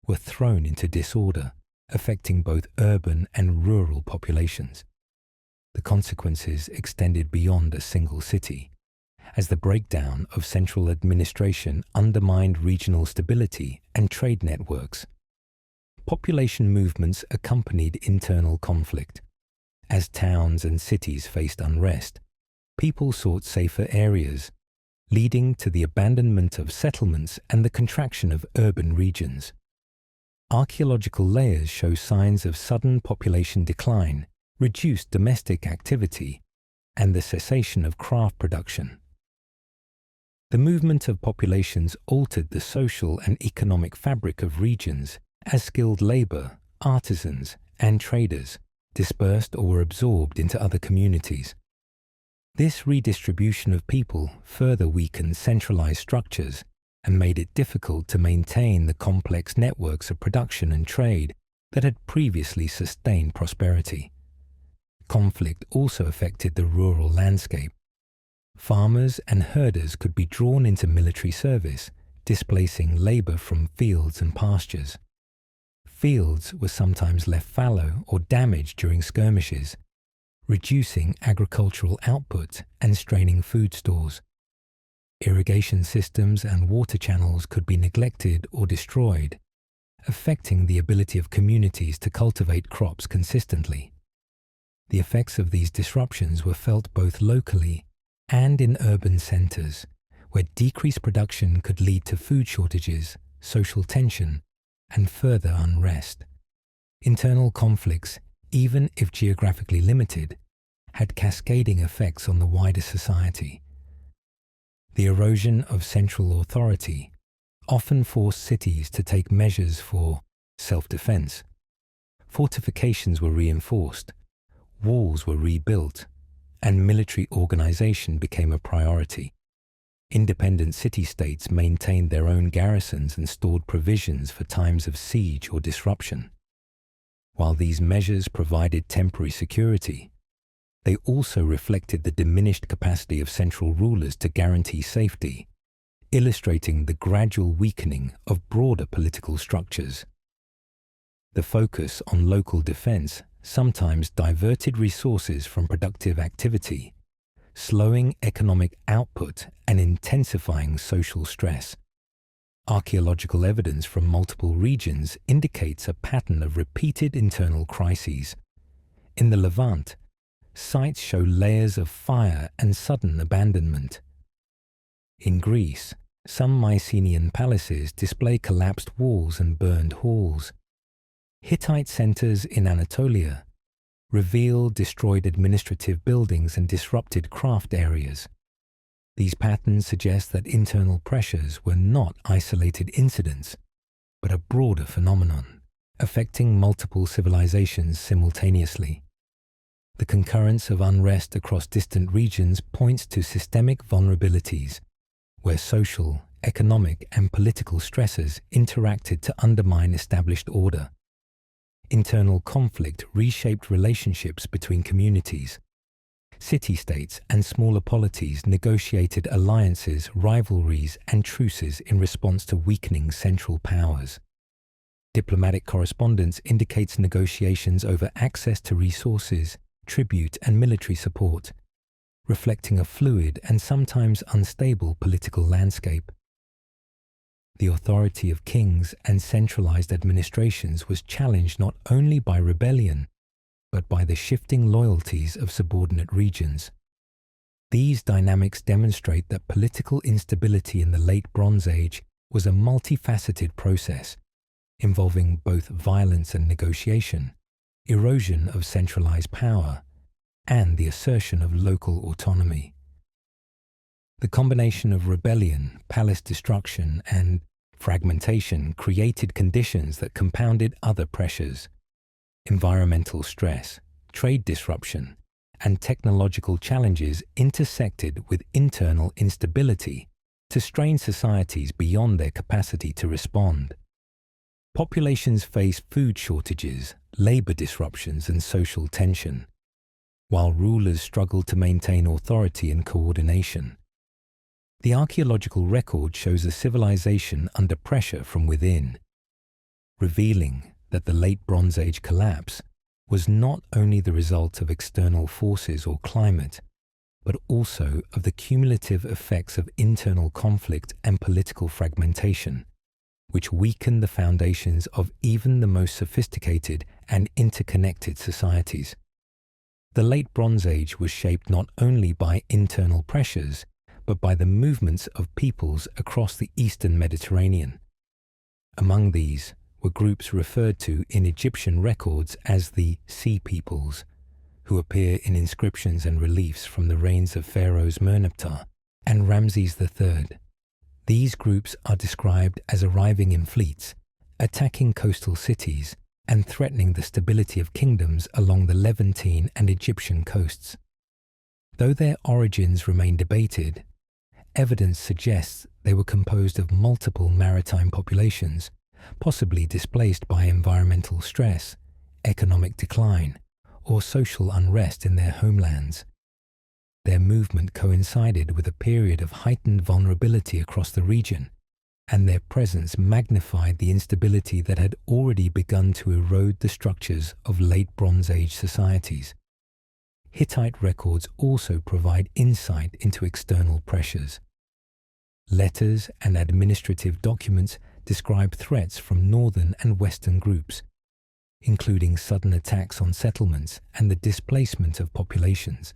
[SPEAKER 1] were thrown into disorder, affecting both urban and rural populations. The consequences extended beyond a single city, as the breakdown of central administration undermined regional stability and trade networks. Population movements accompanied internal conflict. As towns and cities faced unrest, people sought safer areas, leading to the abandonment of settlements and the contraction of urban regions. Archaeological layers show signs of sudden population decline, reduced domestic activity, and the cessation of craft production. The movement of populations altered the social and economic fabric of regions as skilled labor, artisans, and traders dispersed or were absorbed into other communities. This redistribution of people further weakened centralized structures and made it difficult to maintain the complex networks of production and trade that had previously sustained prosperity. Conflict also affected the rural landscape. Farmers and herders could be drawn into military service, displacing labor from fields and pastures. Fields were sometimes left fallow or damaged during skirmishes, reducing agricultural output and straining food stores. Irrigation systems and water channels could be neglected or destroyed, affecting the ability of communities to cultivate crops consistently. The effects of these disruptions were felt both locally and in urban centers, where decreased production could lead to food shortages, social tension, and further unrest. Internal conflicts, even if geographically limited, had cascading effects on the wider society. The erosion of central authority often forced cities to take measures for self-defense. Fortifications were reinforced, walls were rebuilt, and military organization became a priority. Independent city-states maintained their own garrisons and stored provisions for times of siege or disruption. While these measures provided temporary security, they also reflected the diminished capacity of central rulers to guarantee safety, illustrating the gradual weakening of broader political structures. The focus on local defense sometimes diverted resources from productive activity, slowing economic output and intensifying social stress. Archaeological evidence from multiple regions indicates a pattern of repeated internal crises. In the Levant, sites show layers of fire and sudden abandonment. In Greece, some Mycenaean palaces display collapsed walls and burned halls. Hittite centers in Anatolia reveal destroyed administrative buildings and disrupted craft areas. These patterns suggest that internal pressures were not isolated incidents, but a broader phenomenon, affecting multiple civilizations simultaneously. The concurrence of unrest across distant regions points to systemic vulnerabilities, where social, economic, and political stresses interacted to undermine established order. Internal conflict reshaped relationships between communities. City-states and smaller polities negotiated alliances, rivalries, and truces in response to weakening central powers. Diplomatic correspondence indicates negotiations over access to resources, tribute, and military support, reflecting a fluid and sometimes unstable political landscape. The authority of kings and centralized administrations was challenged not only by rebellion, but by the shifting loyalties of subordinate regions. These dynamics demonstrate that political instability in the Late Bronze Age was a multifaceted process, involving both violence and negotiation, erosion of centralized power, and the assertion of local autonomy. The combination of rebellion, palace destruction, and fragmentation created conditions that compounded other pressures. Environmental stress, trade disruption, and technological challenges intersected with internal instability to strain societies beyond their capacity to respond. Populations face food shortages, labor disruptions, and social tension, while rulers struggled to maintain authority and coordination. The archaeological record shows a civilization under pressure from within, revealing that the Late Bronze Age collapse was not only the result of external forces or climate, but also of the cumulative effects of internal conflict and political fragmentation, which weakened the foundations of even the most sophisticated and interconnected societies. The Late Bronze Age was shaped not only by internal pressures, but by the movements of peoples across the Eastern Mediterranean. Among these were groups referred to in Egyptian records as the Sea Peoples, who appear in inscriptions and reliefs from the reigns of pharaohs Merneptah and Ramses III. These groups are described as arriving in fleets, attacking coastal cities, and threatening the stability of kingdoms along the Levantine and Egyptian coasts. Though their origins remain debated, evidence suggests they were composed of multiple maritime populations, possibly displaced by environmental stress, economic decline, or social unrest in their homelands. Their movement coincided with a period of heightened vulnerability across the region, and their presence magnified the instability that had already begun to erode the structures of Late Bronze Age societies. Hittite records also provide insight into external pressures. Letters and administrative documents describe threats from northern and western groups, including sudden attacks on settlements and the displacement of populations.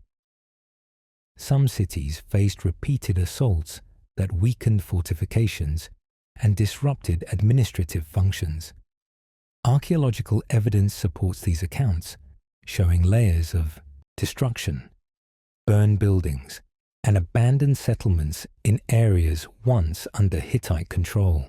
[SPEAKER 1] Some cities faced repeated assaults that weakened fortifications and disrupted administrative functions. Archaeological evidence supports these accounts, showing layers of destruction, burned buildings, and abandoned settlements in areas once under Hittite control.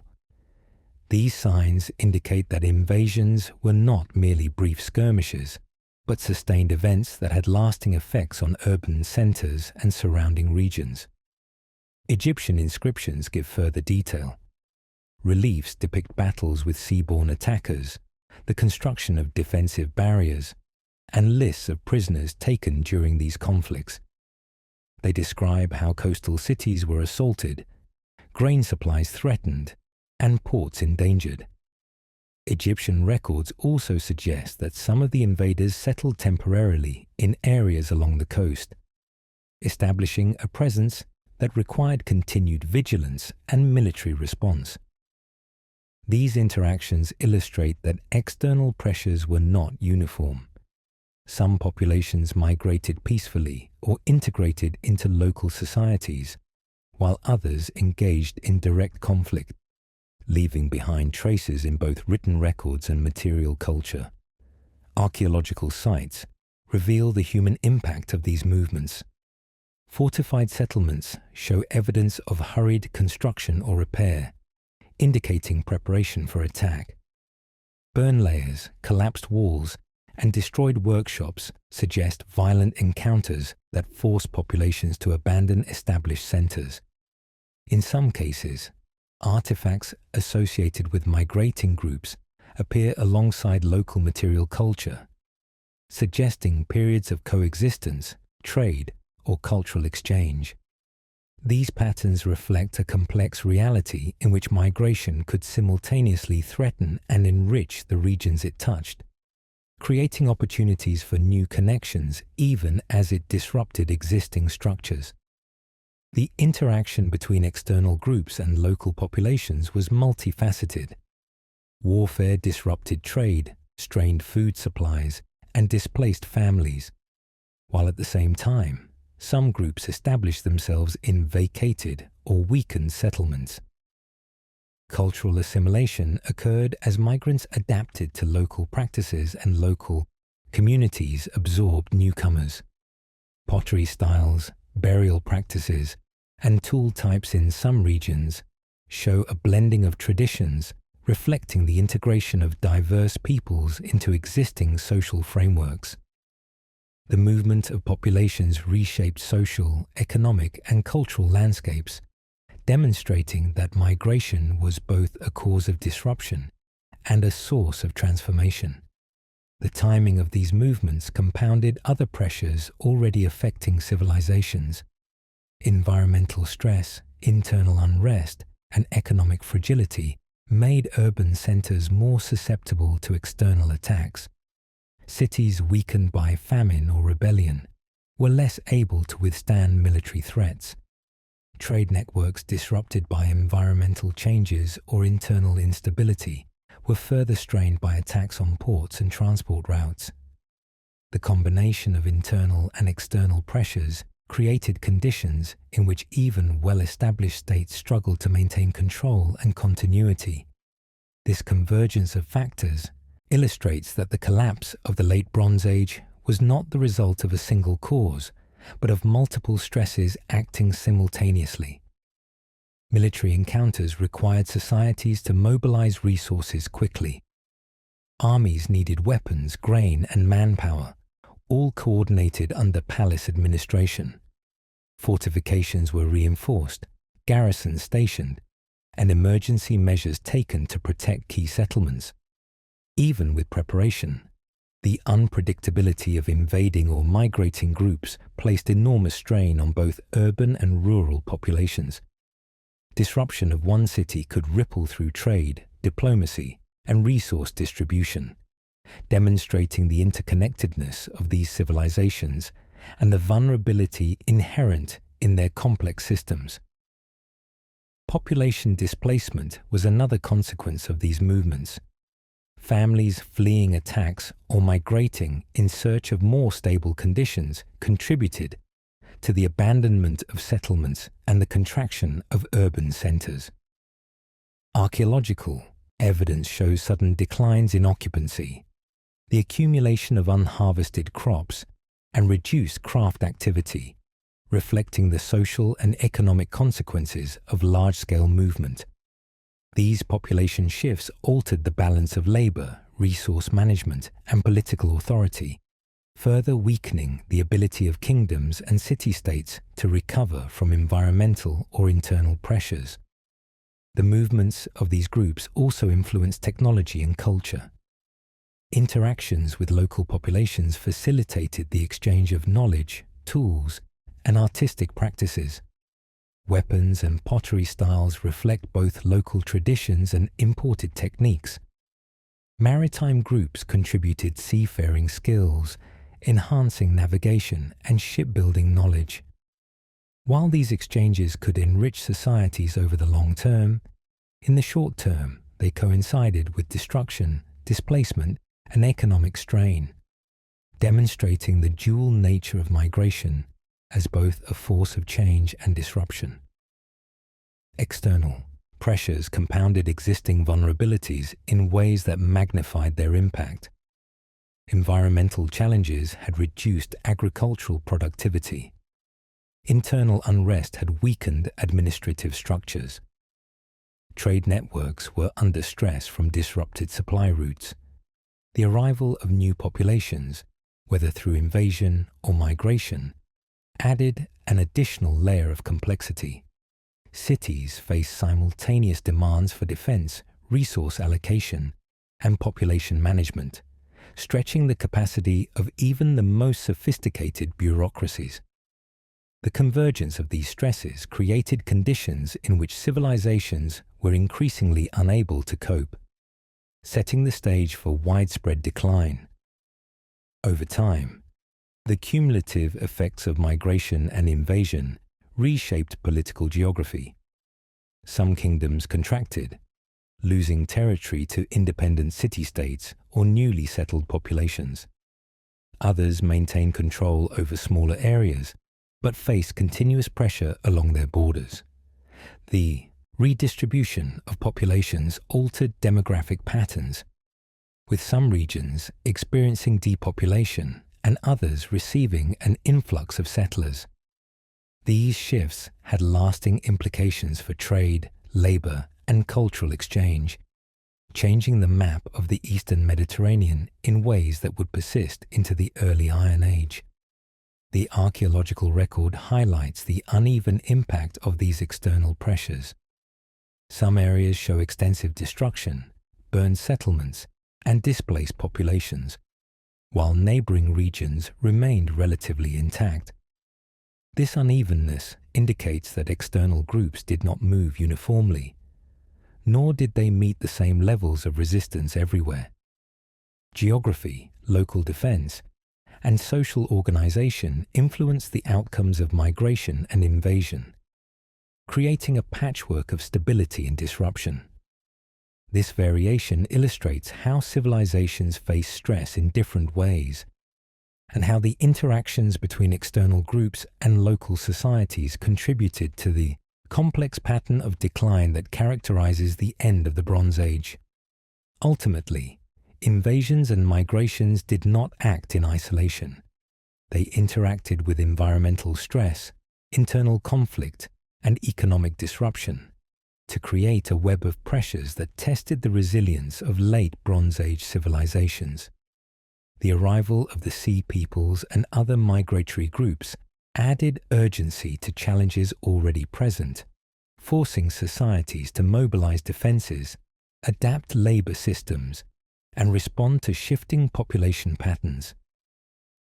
[SPEAKER 1] These signs indicate that invasions were not merely brief skirmishes, but sustained events that had lasting effects on urban centers and surrounding regions. Egyptian inscriptions give further detail. Reliefs depict battles with seaborne attackers, the construction of defensive barriers, and lists of prisoners taken during these conflicts. They describe how coastal cities were assaulted, grain supplies threatened, and ports endangered. Egyptian records also suggest that some of the invaders settled temporarily in areas along the coast, establishing a presence that required continued vigilance and military response. These interactions illustrate that external pressures were not uniform. Some populations migrated peacefully or integrated into local societies, while others engaged in direct conflict, leaving behind traces in both written records and material culture. Archaeological sites reveal the human impact of these movements. Fortified settlements show evidence of hurried construction or repair, indicating preparation for attack. Burn layers, collapsed walls, and destroyed workshops suggest violent encounters that force populations to abandon established centers. In some cases, artifacts associated with migrating groups appear alongside local material culture, suggesting periods of coexistence, trade, or cultural exchange. These patterns reflect a complex reality in which migration could simultaneously threaten and enrich the regions it touched, creating opportunities for new connections even as it disrupted existing structures. The interaction between external groups and local populations was multifaceted. Warfare disrupted trade, strained food supplies, and displaced families, while at the same time, some groups established themselves in vacated or weakened settlements. Cultural assimilation occurred as migrants adapted to local practices and local communities absorbed newcomers. Pottery styles, burial practices, and tool types in some regions show a blending of traditions reflecting the integration of diverse peoples into existing social frameworks. The movement of populations reshaped social, economic, and cultural landscapes, demonstrating that migration was both a cause of disruption and a source of transformation. The timing of these movements compounded other pressures already affecting civilizations. Environmental stress, internal unrest, and economic fragility made urban centers more susceptible to external attacks. Cities weakened by famine or rebellion were less able to withstand military threats. Trade networks disrupted by environmental changes or internal instability were further strained by attacks on ports and transport routes. The combination of internal and external pressures created conditions in which even well-established states struggled to maintain control and continuity. This convergence of factors illustrates that the collapse of the Late Bronze Age was not the result of a single cause, but of multiple stresses acting simultaneously. Military encounters required societies to mobilize resources quickly. Armies needed weapons, grain, and manpower, all coordinated under palace administration. Fortifications were reinforced, garrisons stationed, and emergency measures taken to protect key settlements. Even with preparation, the unpredictability of invading or migrating groups placed enormous strain on both urban and rural populations. Disruption of one city could ripple through trade, diplomacy, and resource distribution, demonstrating the interconnectedness of these civilizations and the vulnerability inherent in their complex systems. Population displacement was another consequence of these movements. Families fleeing attacks or migrating in search of more stable conditions contributed to the abandonment of settlements and the contraction of urban centers. Archaeological evidence shows sudden declines in occupancy, the accumulation of unharvested crops, and reduced craft activity, reflecting the social and economic consequences of large-scale movement. These population shifts altered the balance of labor, resource management, and political authority, further weakening the ability of kingdoms and city-states to recover from environmental or internal pressures. The movements of these groups also influenced technology and culture. Interactions with local populations facilitated the exchange of knowledge, tools, and artistic practices. Weapons and pottery styles reflect both local traditions and imported techniques. Maritime groups contributed seafaring skills, enhancing navigation and shipbuilding knowledge. While these exchanges could enrich societies over the long term, in the short term they coincided with destruction, displacement, and economic strain, demonstrating the dual nature of migration as both a force of change and disruption. External pressures compounded existing vulnerabilities in ways that magnified their impact. Environmental challenges had reduced agricultural productivity. Internal unrest had weakened administrative structures. Trade networks were under stress from disrupted supply routes. The arrival of new populations, whether through invasion or migration, added an additional layer of complexity. Cities faced simultaneous demands for defense, resource allocation, and population management, stretching the capacity of even the most sophisticated bureaucracies. The convergence of these stresses created conditions in which civilizations were increasingly unable to cope, setting the stage for widespread decline. Over time, the cumulative effects of migration and invasion reshaped political geography. Some kingdoms contracted, losing territory to independent city-states or newly settled populations. Others maintained control over smaller areas, but faced continuous pressure along their borders. The redistribution of populations altered demographic patterns, with some regions experiencing depopulation and others receiving an influx of settlers. These shifts had lasting implications for trade, labor, and cultural exchange, changing the map of the Eastern Mediterranean in ways that would persist into the early Iron Age. The archaeological record highlights the uneven impact of these external pressures. Some areas show extensive destruction, burned settlements, and displaced populations, while neighboring regions remained relatively intact. This unevenness indicates that external groups did not move uniformly, nor did they meet the same levels of resistance everywhere. Geography, local defense, and social organization influenced the outcomes of migration and invasion, creating a patchwork of stability and disruption. This variation illustrates how civilizations face stress in different ways, and how the interactions between external groups and local societies contributed to the complex pattern of decline that characterizes the end of the Bronze Age. Ultimately, invasions and migrations did not act in isolation. They interacted with environmental stress, internal conflict, and economic disruption to create a web of pressures that tested the resilience of late Bronze Age civilizations. The arrival of the Sea Peoples and other migratory groups added urgency to challenges already present, forcing societies to mobilize defenses, adapt labor systems, and respond to shifting population patterns.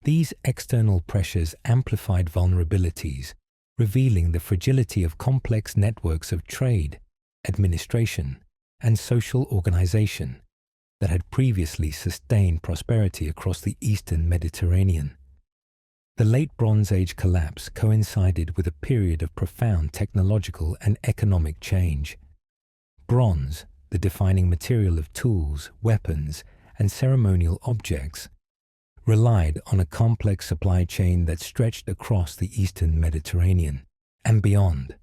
[SPEAKER 1] These external pressures amplified vulnerabilities, revealing the fragility of complex networks of trade, administration, and social organization that had previously sustained prosperity across the Eastern Mediterranean. The late Bronze Age collapse coincided with a period of profound technological and economic change. Bronze, the defining material of tools, weapons, and ceremonial objects, relied on a complex supply chain that stretched across the Eastern Mediterranean and beyond.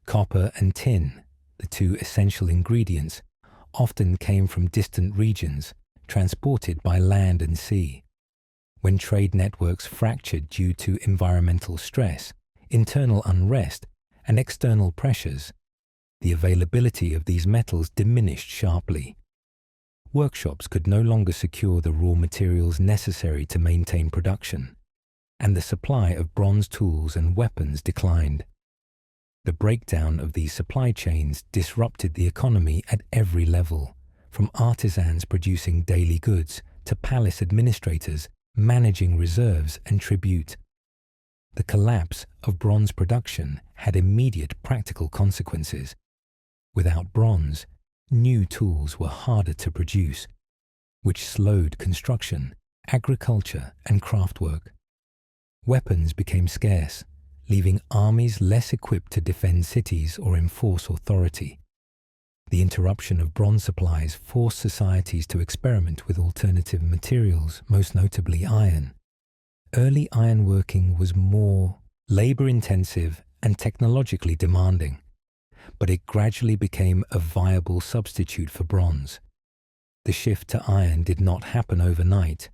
[SPEAKER 1] Copper and tin, the two essential ingredients, often came from distant regions, transported by land and sea. When trade networks fractured due to environmental stress, internal unrest, and external pressures, the availability of these metals diminished sharply. Workshops could no longer secure the raw materials necessary to maintain production, and the supply of bronze tools and weapons declined. The breakdown of these supply chains disrupted the economy at every level, from artisans producing daily goods to palace administrators managing reserves and tribute. The collapse of bronze production had immediate practical consequences. Without bronze, new tools were harder to produce, which slowed construction, agriculture, and craftwork. Weapons became scarce, leaving armies less equipped to defend cities or enforce authority. The interruption of bronze supplies forced societies to experiment with alternative materials, most notably iron. Early ironworking was more labor-intensive and technologically demanding, but it gradually became a viable substitute for bronze. The shift to iron did not happen overnight,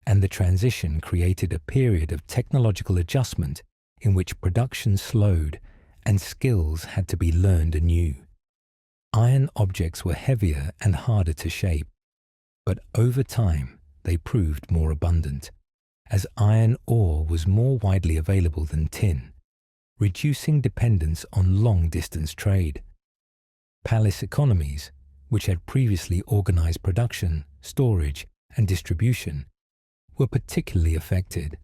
[SPEAKER 1] and the transition created a period of technological adjustment in which production slowed and skills had to be learned anew. Iron objects were heavier and harder to shape, but over time they proved more abundant, as iron ore was more widely available than tin, reducing dependence on long-distance trade. Palace economies, which had previously organized production, storage, and distribution, were particularly affected.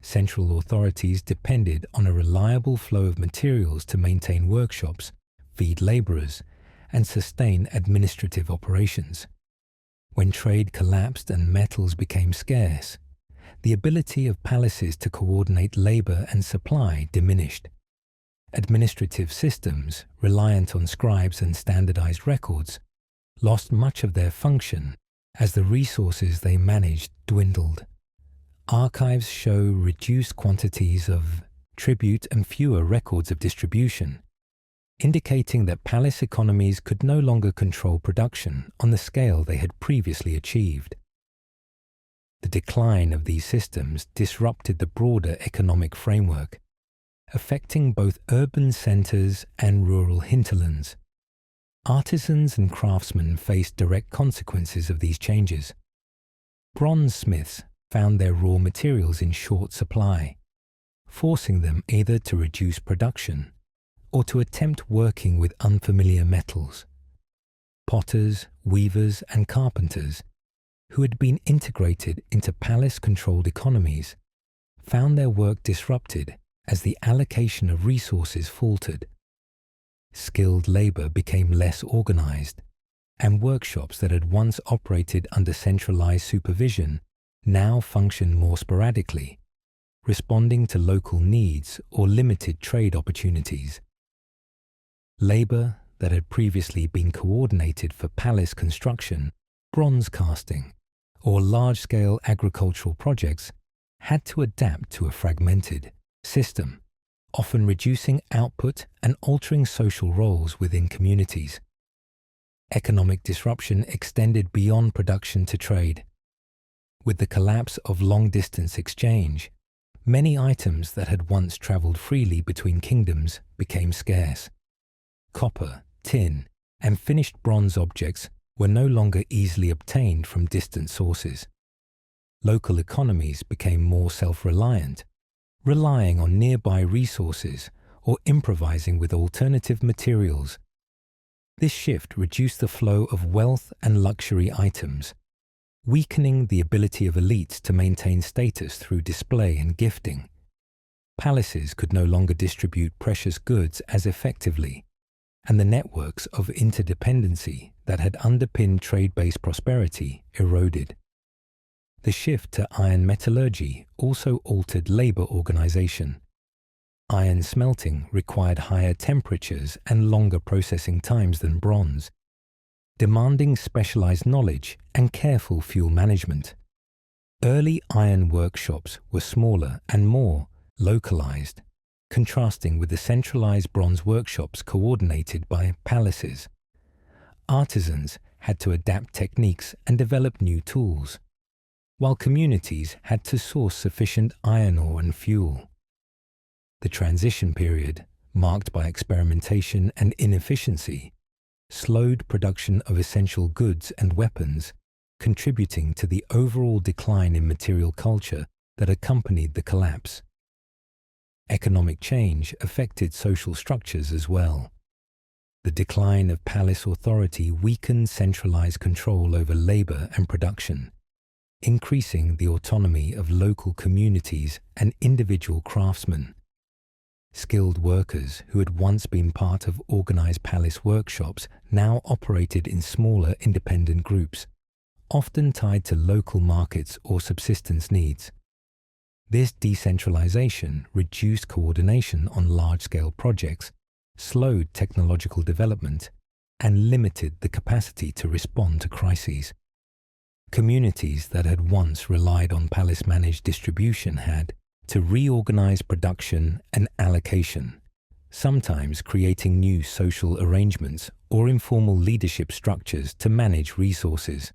[SPEAKER 1] Central authorities depended on a reliable flow of materials to maintain workshops, feed laborers, and sustain administrative operations. When trade collapsed and metals became scarce, the ability of palaces to coordinate labor and supply diminished. Administrative systems, reliant on scribes and standardized records, lost much of their function as the resources they managed dwindled. Archives show reduced quantities of tribute and fewer records of distribution, indicating that palace economies could no longer control production on the scale they had previously achieved. The decline of these systems disrupted the broader economic framework. affecting both urban centers and rural hinterlands. Artisans and craftsmen faced direct consequences of these changes. Bronze smiths found their raw materials in short supply, forcing them either to reduce production or to attempt working with unfamiliar metals. Potters, weavers, and carpenters, who had been integrated into palace-controlled economies, found their work disrupted as the allocation of resources faltered. Skilled labor became less organized, and workshops that had once operated under centralized supervision now functioned more sporadically, responding to local needs or limited trade opportunities. Labor that had previously been coordinated for palace construction, bronze casting, or large-scale agricultural projects had to adapt to a fragmented system, often reducing output and altering social roles within communities. Economic disruption extended beyond production to trade. With the collapse of long-distance exchange, many items that had once traveled freely between kingdoms became scarce. Copper, tin, and finished bronze objects were no longer easily obtained from distant sources. Local economies became more self-reliant, relying on nearby resources or improvising with alternative materials. This shift reduced the flow of wealth and luxury items, weakening the ability of elites to maintain status through display and gifting. Palaces could no longer distribute precious goods as effectively, and the networks of interdependency that had underpinned trade-based prosperity eroded. The shift to iron metallurgy also altered labor organization. Iron smelting required higher temperatures and longer processing times than bronze, demanding specialized knowledge and careful fuel management. Early iron workshops were smaller and more localized, contrasting with the centralized bronze workshops coordinated by palaces. Artisans had to adapt techniques and develop new tools, while communities had to source sufficient iron ore and fuel. The transition period, marked by experimentation and inefficiency, slowed production of essential goods and weapons, contributing to the overall decline in material culture that accompanied the collapse. Economic change affected social structures as well. The decline of palace authority weakened centralized control over labor and production, increasing the autonomy of local communities and individual craftsmen. Skilled workers who had once been part of organized palace workshops now operated in smaller independent groups, often tied to local markets or subsistence needs. This decentralization reduced coordination on large-scale projects, slowed technological development, and limited the capacity to respond to crises. Communities that had once relied on palace-managed distribution had to reorganize production and allocation, sometimes creating new social arrangements or informal leadership structures to manage resources.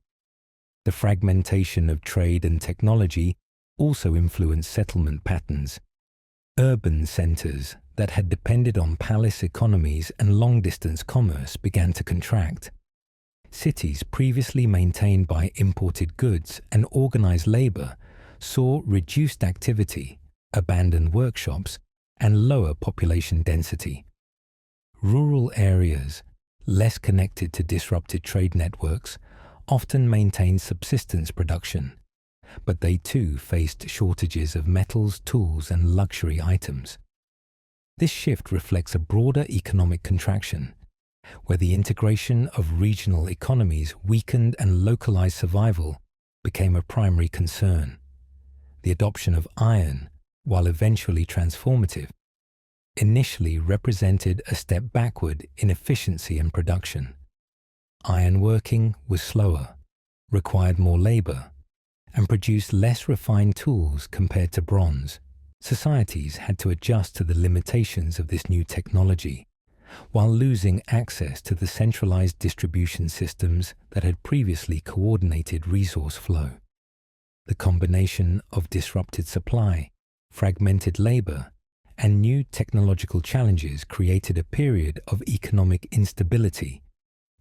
[SPEAKER 1] The fragmentation of trade and technology also influenced settlement patterns. Urban centers that had depended on palace economies and long-distance commerce began to contract. Cities previously maintained by imported goods and organized labor saw reduced activity, abandoned workshops, and lower population density. Rural areas, less connected to disrupted trade networks, often maintained subsistence production, but they too faced shortages of metals, tools, and luxury items. This shift reflects a broader economic contraction, where the integration of regional economies weakened and localized survival became a primary concern. The adoption of iron, while eventually transformative, initially represented a step backward in efficiency and production. Ironworking was slower, required more labor, and produced less refined tools compared to bronze. Societies had to adjust to the limitations of this new technology, while losing access to the centralized distribution systems that had previously coordinated resource flow. The combination of disrupted supply, fragmented labor, and new technological challenges created a period of economic instability,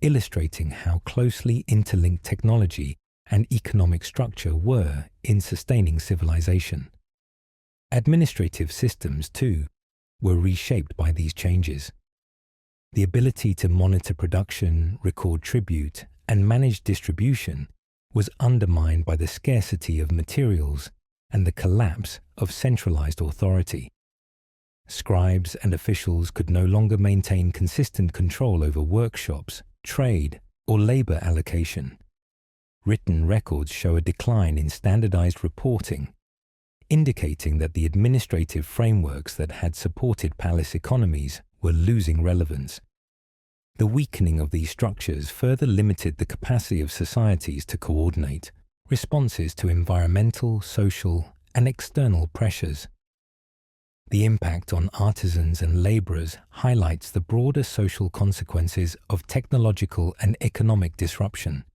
[SPEAKER 1] illustrating how closely interlinked technology and economic structure were in sustaining civilization. Administrative systems, too, were reshaped by these changes. The ability to monitor production, record tribute, and manage distribution was undermined by the scarcity of materials and the collapse of centralized authority. Scribes and officials could no longer maintain consistent control over workshops, trade, or labor allocation. Written records show a decline in standardized reporting, indicating that the administrative frameworks that had supported palace economies were losing relevance. The weakening of these structures further limited the capacity of societies to coordinate responses to environmental, social, and external pressures. The impact on artisans and laborers highlights the broader social consequences of technological and economic disruption.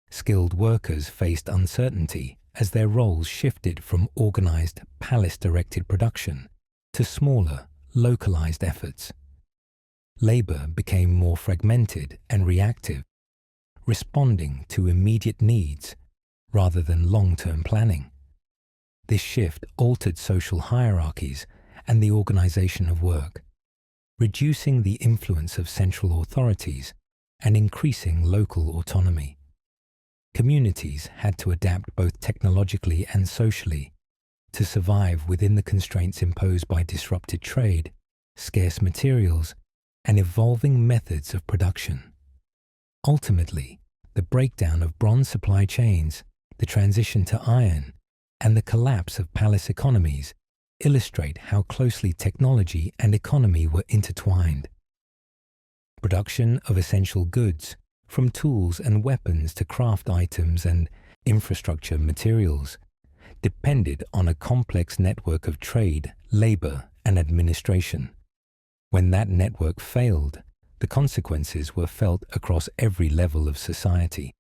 [SPEAKER 1] Skilled workers faced uncertainty as their roles shifted from organized, palace-directed production to smaller, localized efforts. Labor became more fragmented and reactive, responding to immediate needs rather than long-term planning. This shift altered social hierarchies and the organization of work, reducing the influence of central authorities and increasing local autonomy. Communities had to adapt both technologically and socially to survive within the constraints imposed by disrupted trade, scarce materials, and evolving methods of production. Ultimately, the breakdown of bronze supply chains, the transition to iron, and the collapse of palace economies illustrate how closely technology and economy were intertwined. Production of essential goods, from tools and weapons to craft items and infrastructure materials, depended on a complex network of trade, labor, and administration. When that network failed, the consequences were felt across every level of society.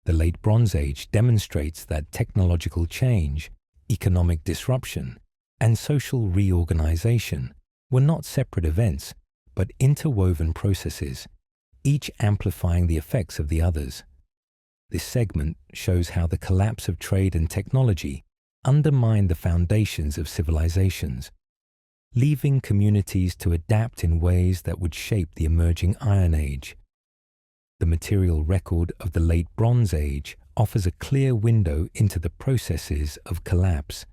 [SPEAKER 1] The Late Bronze Age demonstrates that technological change, economic disruption, and social reorganization were not separate events, but interwoven processes, each amplifying the effects of the others. This segment shows how the collapse of trade and technology undermined the foundations of civilizations, leaving communities to adapt in ways that would shape the emerging Iron Age. The material record of the Late Bronze Age offers a clear window into the processes of collapse.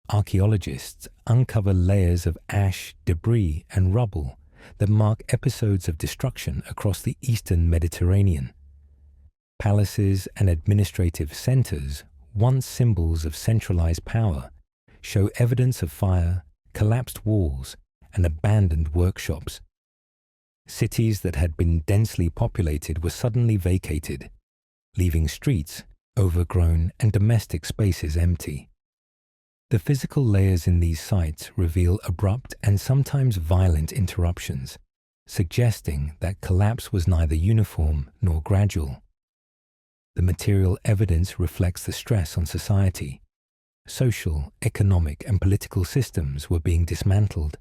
[SPEAKER 1] Archaeologists uncover layers of ash, debris, and rubble that mark episodes of destruction across the eastern Mediterranean. Palaces and administrative centers, once symbols of centralized power, show evidence of fire, collapsed walls, and abandoned workshops. Cities that had been densely populated were suddenly vacated, leaving streets overgrown and domestic spaces empty. The physical layers in these sites reveal abrupt and sometimes violent interruptions, suggesting that collapse was neither uniform nor gradual. The material evidence reflects the stress on society. Social, economic, and political systems were being dismantled,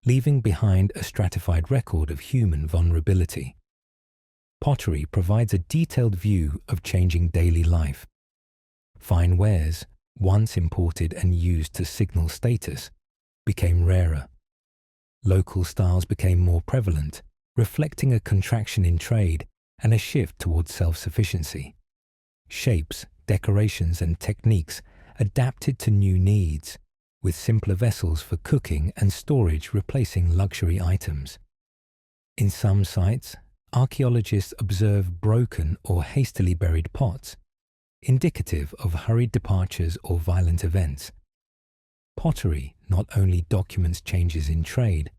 [SPEAKER 1] leaving behind a stratified record of human vulnerability. Pottery provides a detailed view of changing daily life. Fine wares, once imported and used to signal status, became rarer. Local styles became more prevalent, reflecting a contraction in trade and a shift towards self-sufficiency. Shapes, decorations, and techniques adapted to new needs, with simpler vessels for cooking and storage replacing luxury items. In some sites, archaeologists observe broken or hastily buried pots, indicative of hurried departures or violent events. Pottery not only documents changes in trade,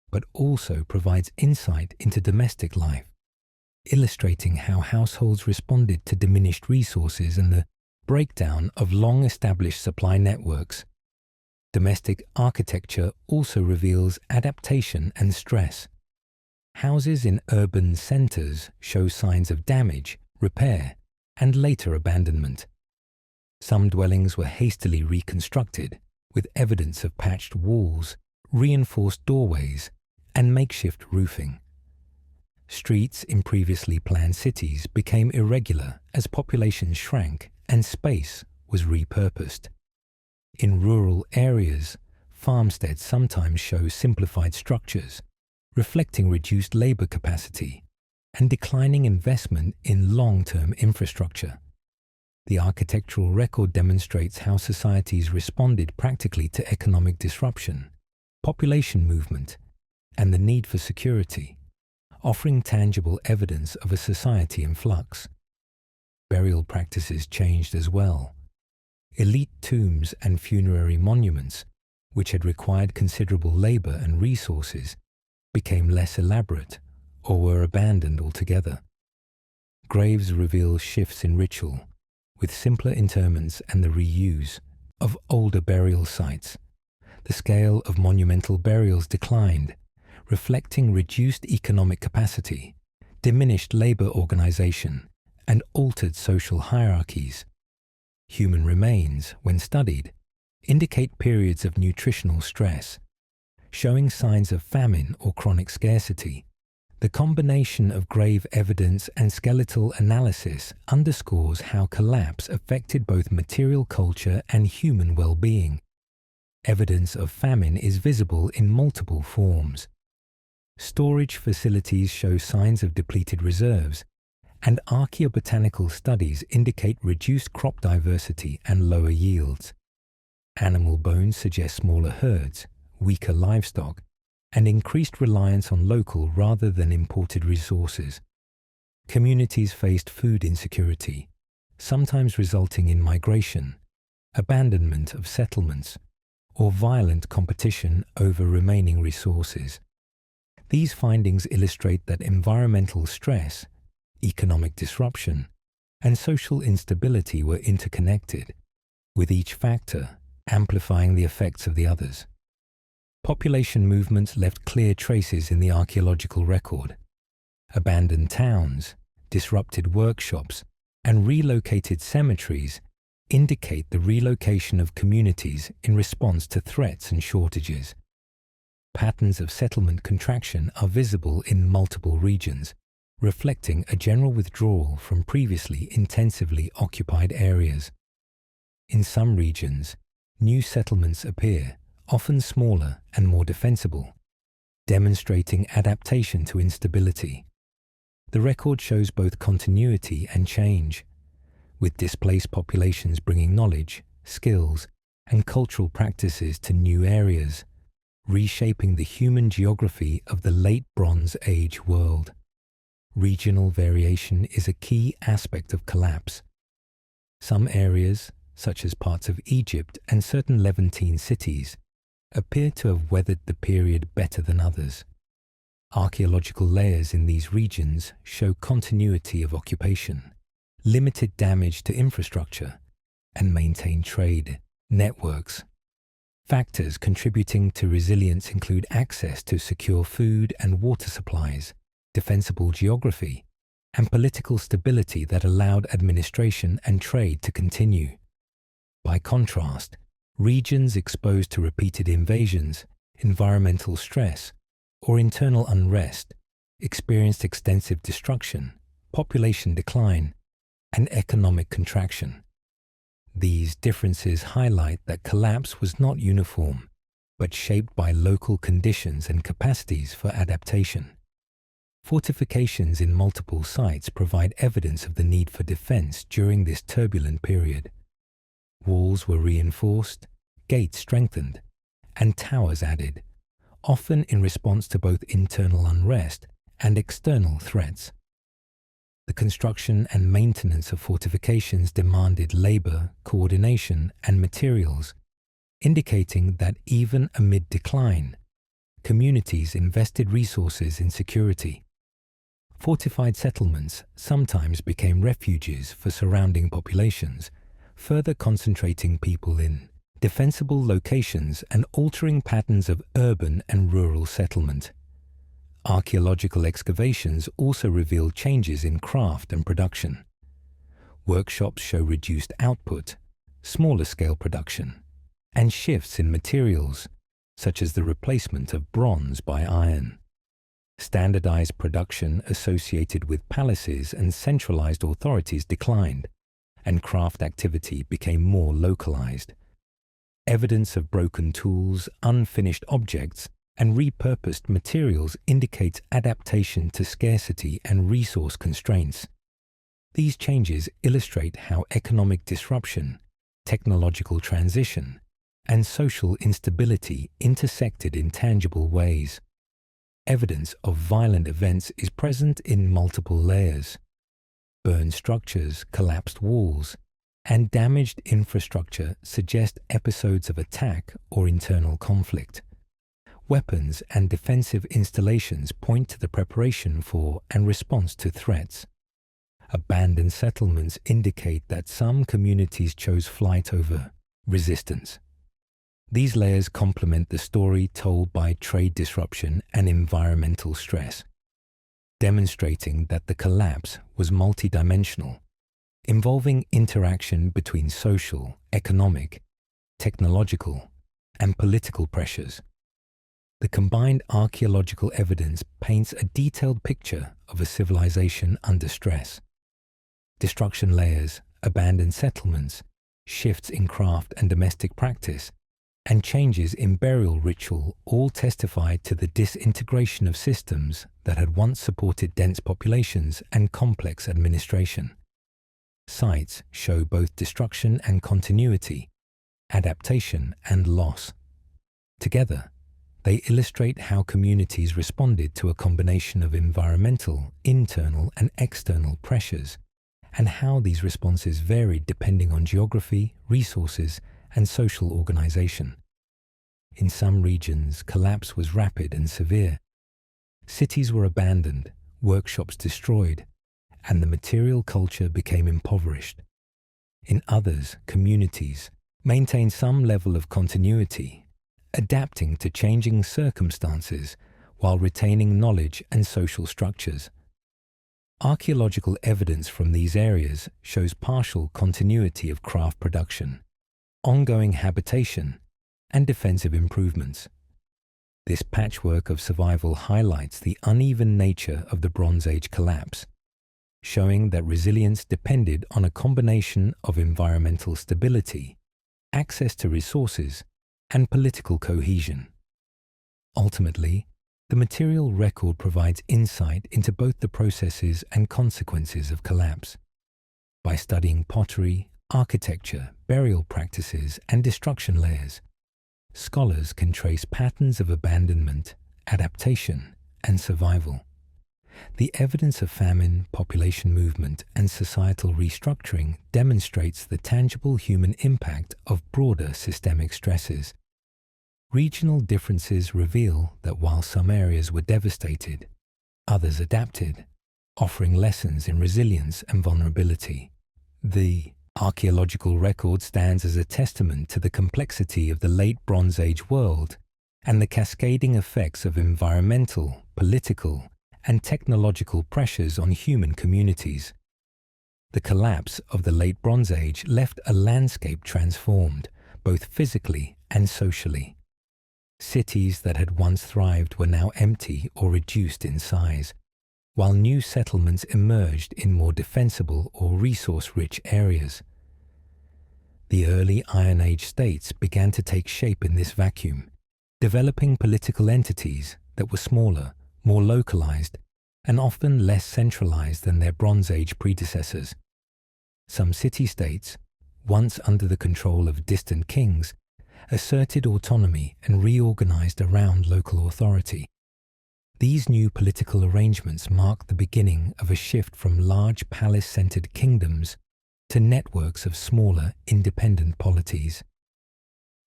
[SPEAKER 1] but also provides insight into domestic life, illustrating how households responded to diminished resources and the breakdown of long-established supply networks. Domestic architecture also reveals adaptation and stress. Houses in urban centers show signs of damage, repair, and later abandonment. Some dwellings were hastily reconstructed, with evidence of patched walls, reinforced doorways, and makeshift roofing. Streets in previously planned cities became irregular as populations shrank and space was repurposed. In rural areas, farmsteads sometimes show simplified structures, reflecting reduced labor capacity and declining investment in long-term infrastructure. The architectural record demonstrates how societies responded practically to economic disruption, population movement, and the need for security, offering tangible evidence of a society in flux. Burial practices changed as well. Elite tombs and funerary monuments, which had required considerable labor and resources, became less elaborate or were abandoned altogether. Graves reveal shifts in ritual, with simpler interments and the reuse of older burial sites. The scale of monumental burials declined, reflecting reduced economic capacity, diminished labor organization, and altered social hierarchies. Human remains, when studied, indicate periods of nutritional stress, showing signs of famine or chronic scarcity. The combination of grave evidence and skeletal analysis underscores how collapse affected both material culture and human well-being. Evidence of famine is visible in multiple forms. Storage facilities show signs of depleted reserves, and archaeobotanical studies indicate reduced crop diversity and lower yields. Animal bones suggest smaller herds, weaker livestock, and increased reliance on local rather than imported resources. Communities faced food insecurity, sometimes resulting in migration, abandonment of settlements, or violent competition over remaining resources. These findings illustrate that environmental stress, economic disruption, and social instability were interconnected, with each factor amplifying the effects of the others. Population movements left clear traces in the archaeological record. Abandoned towns, disrupted workshops, and relocated cemeteries indicate the relocation of communities in response to threats and shortages. Patterns of settlement contraction are visible in multiple regions, reflecting a general withdrawal from previously intensively occupied areas. In some regions, new settlements appear, often smaller and more defensible, demonstrating adaptation to instability. The record shows both continuity and change, with displaced populations bringing knowledge, skills, and cultural practices to new areas, reshaping the human geography of the late Bronze Age world. Regional variation is a key aspect of collapse. Some areas, such as parts of Egypt and certain Levantine cities, appear to have weathered the period better than others. Archaeological layers in these regions show continuity of occupation, limited damage to infrastructure, and maintained trade networks. Factors contributing to resilience include access to secure food and water supplies, defensible geography, and political stability that allowed administration and trade to continue. By contrast, regions exposed to repeated invasions, environmental stress, or internal unrest experienced extensive destruction, population decline, and economic contraction. These differences highlight that collapse was not uniform, but shaped by local conditions and capacities for adaptation. Fortifications in multiple sites provide evidence of the need for defense during this turbulent period. Walls were reinforced, gates strengthened, and towers added, often in response to both internal unrest and external threats. The construction and maintenance of fortifications demanded labor, coordination, and materials, indicating that even amid decline, communities invested resources in security. Fortified settlements sometimes became refuges for surrounding populations, further concentrating people in defensible locations and altering patterns of urban and rural settlement. Archaeological excavations also reveal changes in craft and production. Workshops show reduced output, smaller scale production, and shifts in materials, such as the replacement of bronze by iron. Standardized production associated with palaces and centralized authorities declined, and craft activity became more localized. Evidence of broken tools, unfinished objects, and repurposed materials indicates adaptation to scarcity and resource constraints. These changes illustrate how economic disruption, technological transition, and social instability intersected in tangible ways. Evidence of violent events is present in multiple layers. Burned structures, collapsed walls, and damaged infrastructure suggest episodes of attack or internal conflict. Weapons and defensive installations point to the preparation for and response to threats. Abandoned settlements indicate that some communities chose flight over resistance. These layers complement the story told by trade disruption and environmental stress, demonstrating that the collapse was multidimensional, involving interaction between social, economic, technological, and political pressures. The combined archaeological evidence paints a detailed picture of a civilization under stress. Destruction layers, abandoned settlements, shifts in craft and domestic practice, and changes in burial ritual all testify to the disintegration of systems that had once supported dense populations and complex administration. Sites show both destruction and continuity, adaptation and loss. Together, they illustrate how communities responded to a combination of environmental, internal, and external pressures, and how these responses varied depending on geography, resources, and social organization. In some regions, collapse was rapid and severe. Cities were abandoned, workshops destroyed, and the material culture became impoverished. In others, communities maintained some level of continuity, adapting to changing circumstances while retaining knowledge and social structures. Archaeological evidence from these areas shows partial continuity of craft production, ongoing habitation, and defensive improvements. This patchwork of survival highlights the uneven nature of the Bronze Age collapse, showing that resilience depended on a combination of environmental stability, access to resources, and political cohesion. Ultimately, the material record provides insight into both the processes and consequences of collapse. By studying pottery, architecture, burial practices, and destruction layers, scholars can trace patterns of abandonment, adaptation, and survival. The evidence of famine, population movement, and societal restructuring demonstrates the tangible human impact of broader systemic stresses. Regional differences reveal that while some areas were devastated, others adapted, offering lessons in resilience and vulnerability. The archaeological record stands as a testament to the complexity of the late Bronze Age world and the cascading effects of environmental, political, and technological pressures on human communities. The collapse of the late Bronze Age left a landscape transformed, both physically and socially. Cities that had once thrived were now empty or reduced in size, while new settlements emerged in more defensible or resource-rich areas. The early Iron Age states began to take shape in this vacuum, developing political entities that were smaller, more localized, and often less centralized than their Bronze Age predecessors. Some city-states, once under the control of distant kings, asserted autonomy and reorganized around local authority. These new political arrangements marked the beginning of a shift from large palace-centered kingdoms to networks of smaller, independent polities.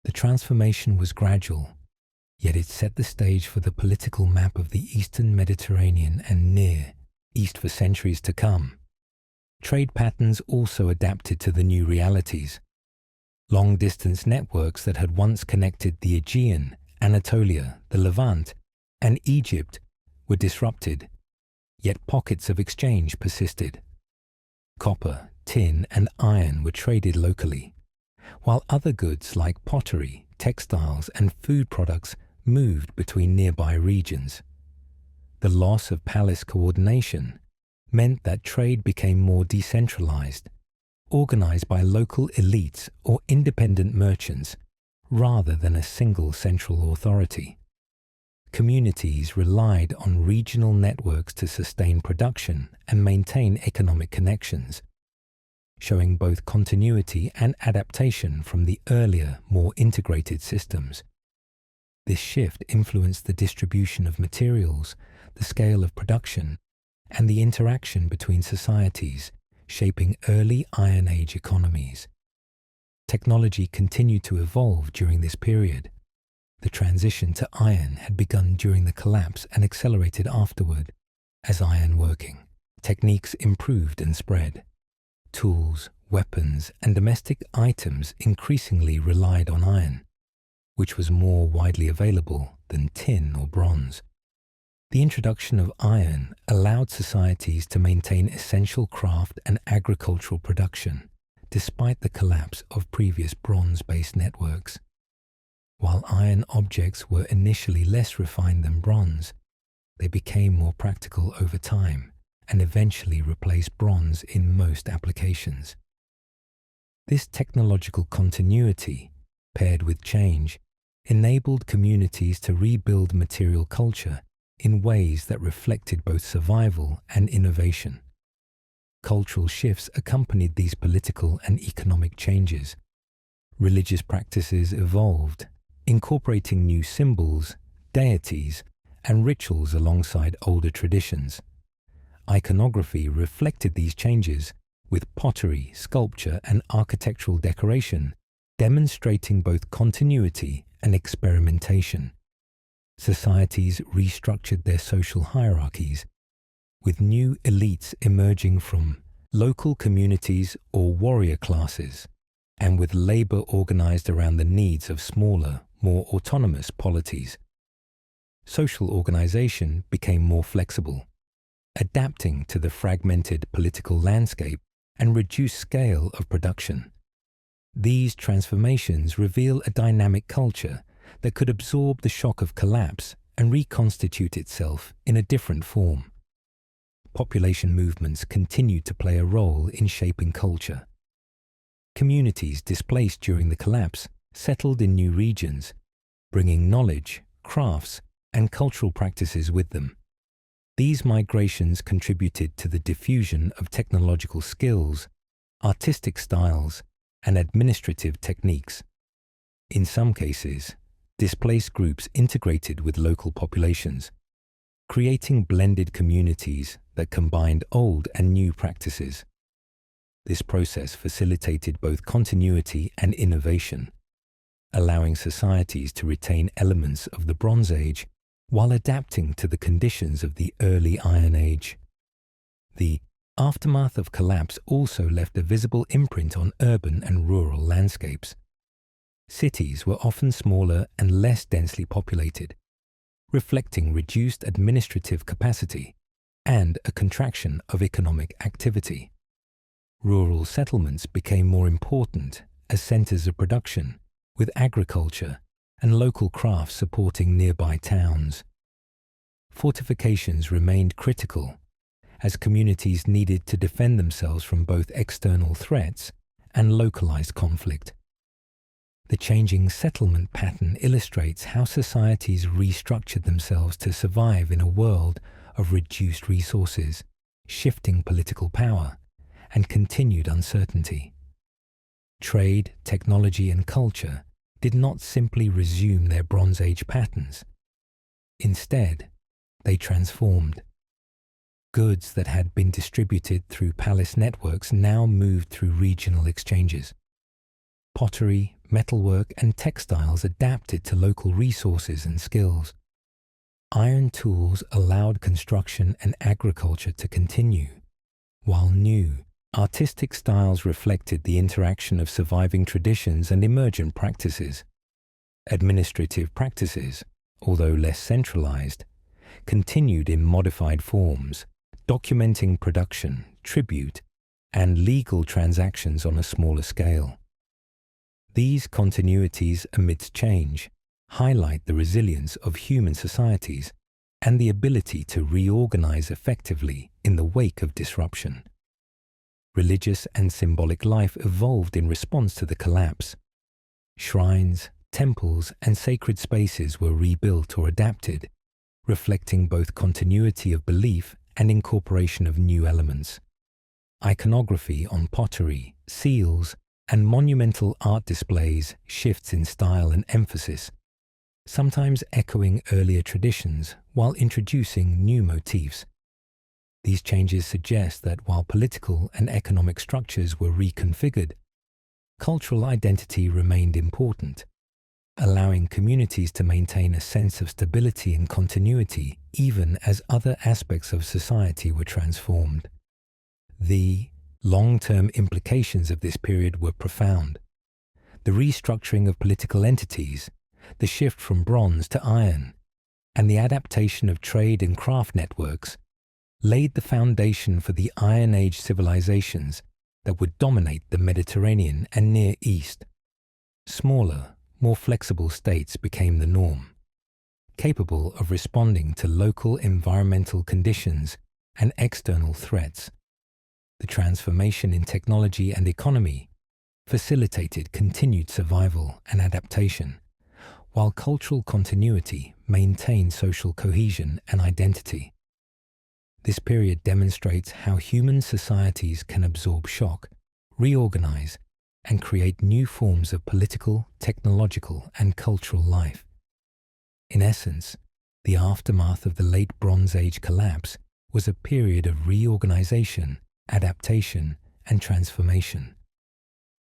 [SPEAKER 1] The transformation was gradual, yet it set the stage for the political map of the Eastern Mediterranean and Near East for centuries to come. Trade patterns also adapted to the new realities. Long-distance networks that had once connected the Aegean, Anatolia, the Levant, and Egypt were disrupted, yet pockets of exchange persisted. Copper, tin, and iron were traded locally, while other goods like pottery, textiles, and food products moved between nearby regions. The loss of palace coordination meant that trade became more decentralized, organized by local elites or independent merchants rather than a single central authority. Communities relied on regional networks to sustain production and maintain economic connections, showing both continuity and adaptation from the earlier, more integrated systems. This shift influenced the distribution of materials, the scale of production, and the interaction between societies, shaping early Iron Age economies. Technology continued to evolve during this period. The transition to iron had begun during the collapse and accelerated afterward. As ironworking techniques improved and spread, tools, weapons, and domestic items increasingly relied on iron, which was more widely available than tin or bronze. The introduction of iron allowed societies to maintain essential craft and agricultural production, despite the collapse of previous bronze-based networks. While iron objects were initially less refined than bronze, they became more practical over time and eventually replaced bronze in most applications. This technological continuity, paired with change, enabled communities to rebuild material culture in ways that reflected both survival and innovation. Cultural shifts accompanied these political and economic changes. Religious practices evolved, incorporating new symbols, deities, and rituals alongside older traditions. Iconography reflected these changes, with pottery, sculpture, and architectural decoration demonstrating both continuity and experimentation. Societies restructured their social hierarchies, with new elites emerging from local communities or warrior classes, and with labor organized around the needs of smaller, more autonomous polities. Social organization became more flexible, adapting to the fragmented political landscape and reduced scale of production. These transformations reveal a dynamic culture that could absorb the shock of collapse and reconstitute itself in a different form. Population movements continued to play a role in shaping culture. Communities displaced during the collapse settled in new regions, bringing knowledge, crafts, and cultural practices with them. These migrations contributed to the diffusion of technological skills, artistic styles, and administrative techniques. In some cases, displaced groups integrated with local populations, creating blended communities that combined old and new practices. This process facilitated both continuity and innovation, allowing societies to retain elements of the Bronze Age while adapting to the conditions of the early Iron Age. The aftermath of collapse also left a visible imprint on urban and rural landscapes. Cities were often smaller and less densely populated, reflecting reduced administrative capacity and a contraction of economic activity. Rural settlements became more important as centers of production, with agriculture and local crafts supporting nearby towns. Fortifications remained critical, as communities needed to defend themselves from both external threats and localized conflict. The changing settlement pattern illustrates how societies restructured themselves to survive in a world of reduced resources, shifting political power, and continued uncertainty. Trade, technology, and culture did not simply resume their Bronze Age patterns. Instead, they transformed. Goods that had been distributed through palace networks now moved through regional exchanges. Pottery, metalwork, and textiles adapted to local resources and skills. Iron tools allowed construction and agriculture to continue, while new, artistic styles reflected the interaction of surviving traditions and emergent practices. Administrative practices, although less centralized, continued in modified forms, documenting production, tribute, and legal transactions on a smaller scale. These continuities amidst change highlight the resilience of human societies and the ability to reorganize effectively in the wake of disruption. Religious and symbolic life evolved in response to the collapse. Shrines, temples, and sacred spaces were rebuilt or adapted, reflecting both continuity of belief and incorporation of new elements. Iconography on pottery, seals, and monumental art displays shifts in style and emphasis, sometimes echoing earlier traditions while introducing new motifs. These changes suggest that while political and economic structures were reconfigured, cultural identity remained important, allowing communities to maintain a sense of stability and continuity even as other aspects of society were transformed. The long-term implications of this period were profound. The restructuring of political entities, the shift from bronze to iron, and the adaptation of trade and craft networks laid the foundation for the Iron Age civilizations that would dominate the Mediterranean and Near East. Smaller, more flexible states became the norm, capable of responding to local environmental conditions and external threats. The transformation in technology and economy facilitated continued survival and adaptation, while cultural continuity maintained social cohesion and identity. This period demonstrates how human societies can absorb shock, reorganize, and create new forms of political, technological, and cultural life. In essence, the aftermath of the Late Bronze Age collapse was a period of reorganization, adaptation, and transformation.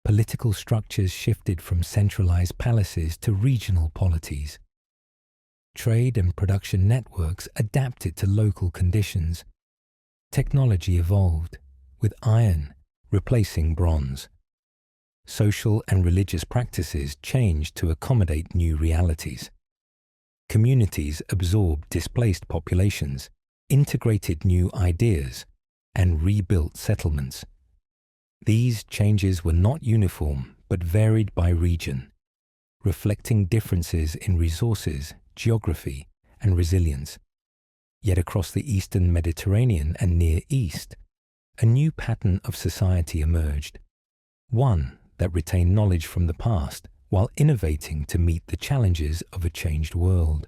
[SPEAKER 1] Political structures shifted from centralized palaces to regional polities. Trade and production networks adapted to local conditions. Technology evolved, with iron replacing bronze. Social and religious practices changed to accommodate new realities. Communities absorbed displaced populations, integrated new ideas, and rebuilt settlements. These changes were not uniform but varied by region, reflecting differences in resources, geography, and resilience. Yet across the Eastern Mediterranean and Near East, a new pattern of society emerged, one that retained knowledge from the past while innovating to meet the challenges of a changed world.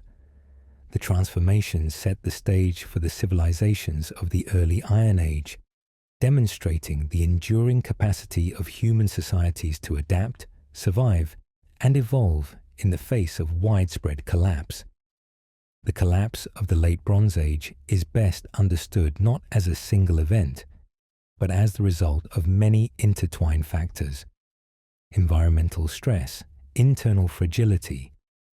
[SPEAKER 1] The transformations set the stage for the civilizations of the early Iron Age, demonstrating the enduring capacity of human societies to adapt, survive, and evolve in the face of widespread collapse. The collapse of the Late Bronze Age is best understood not as a single event, but as the result of many intertwined factors. Environmental stress, internal fragility,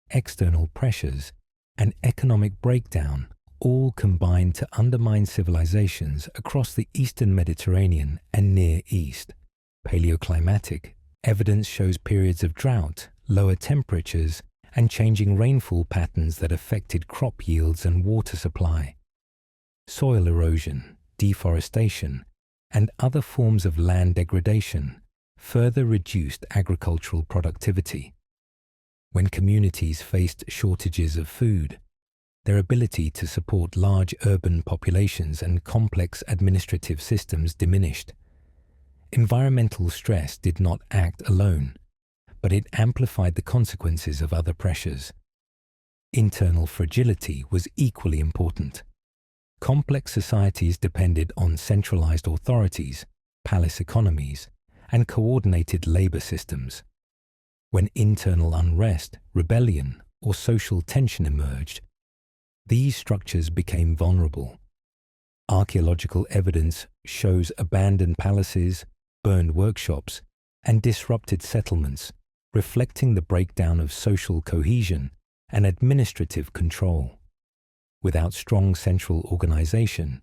[SPEAKER 1] external pressures, and economic breakdown all combined to undermine civilizations across the Eastern Mediterranean and Near East. Paleoclimatic evidence shows periods of drought, lower temperatures, and changing rainfall patterns that affected crop yields and water supply. Soil erosion, deforestation, and other forms of land degradation further reduced agricultural productivity. When communities faced shortages of food, their ability to support large urban populations and complex administrative systems diminished. Environmental stress did not act alone, but it amplified the consequences of other pressures. Internal fragility was equally important. Complex societies depended on centralized authorities, palace economies, and coordinated labor systems. When internal unrest, rebellion, or social tension emerged, these structures became vulnerable. Archaeological evidence shows abandoned palaces, burned workshops, and disrupted settlements, reflecting the breakdown of social cohesion and administrative control. Without strong central organization,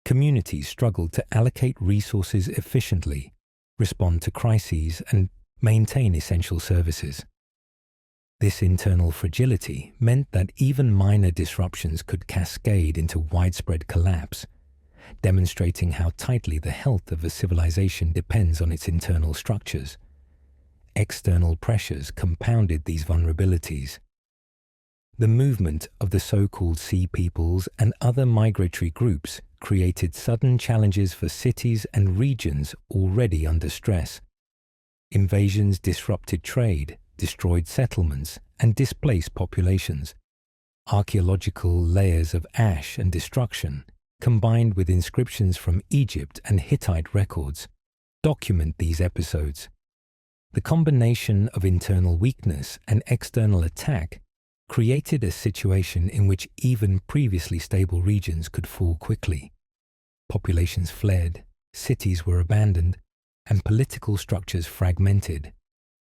[SPEAKER 1] communities struggled to allocate resources efficiently, respond to crises, and maintain essential services. This internal fragility meant that even minor disruptions could cascade into widespread collapse, demonstrating how tightly the health of a civilization depends on its internal structures. External pressures compounded these vulnerabilities. The movement of the so-called Sea Peoples and other migratory groups created sudden challenges for cities and regions already under stress. Invasions disrupted trade, destroyed settlements, and displaced populations. Archaeological layers of ash and destruction, combined with inscriptions from Egypt and Hittite records, document these episodes. The combination of internal weakness and external attack created a situation in which even previously stable regions could fall quickly. Populations fled, cities were abandoned, and political structures fragmented,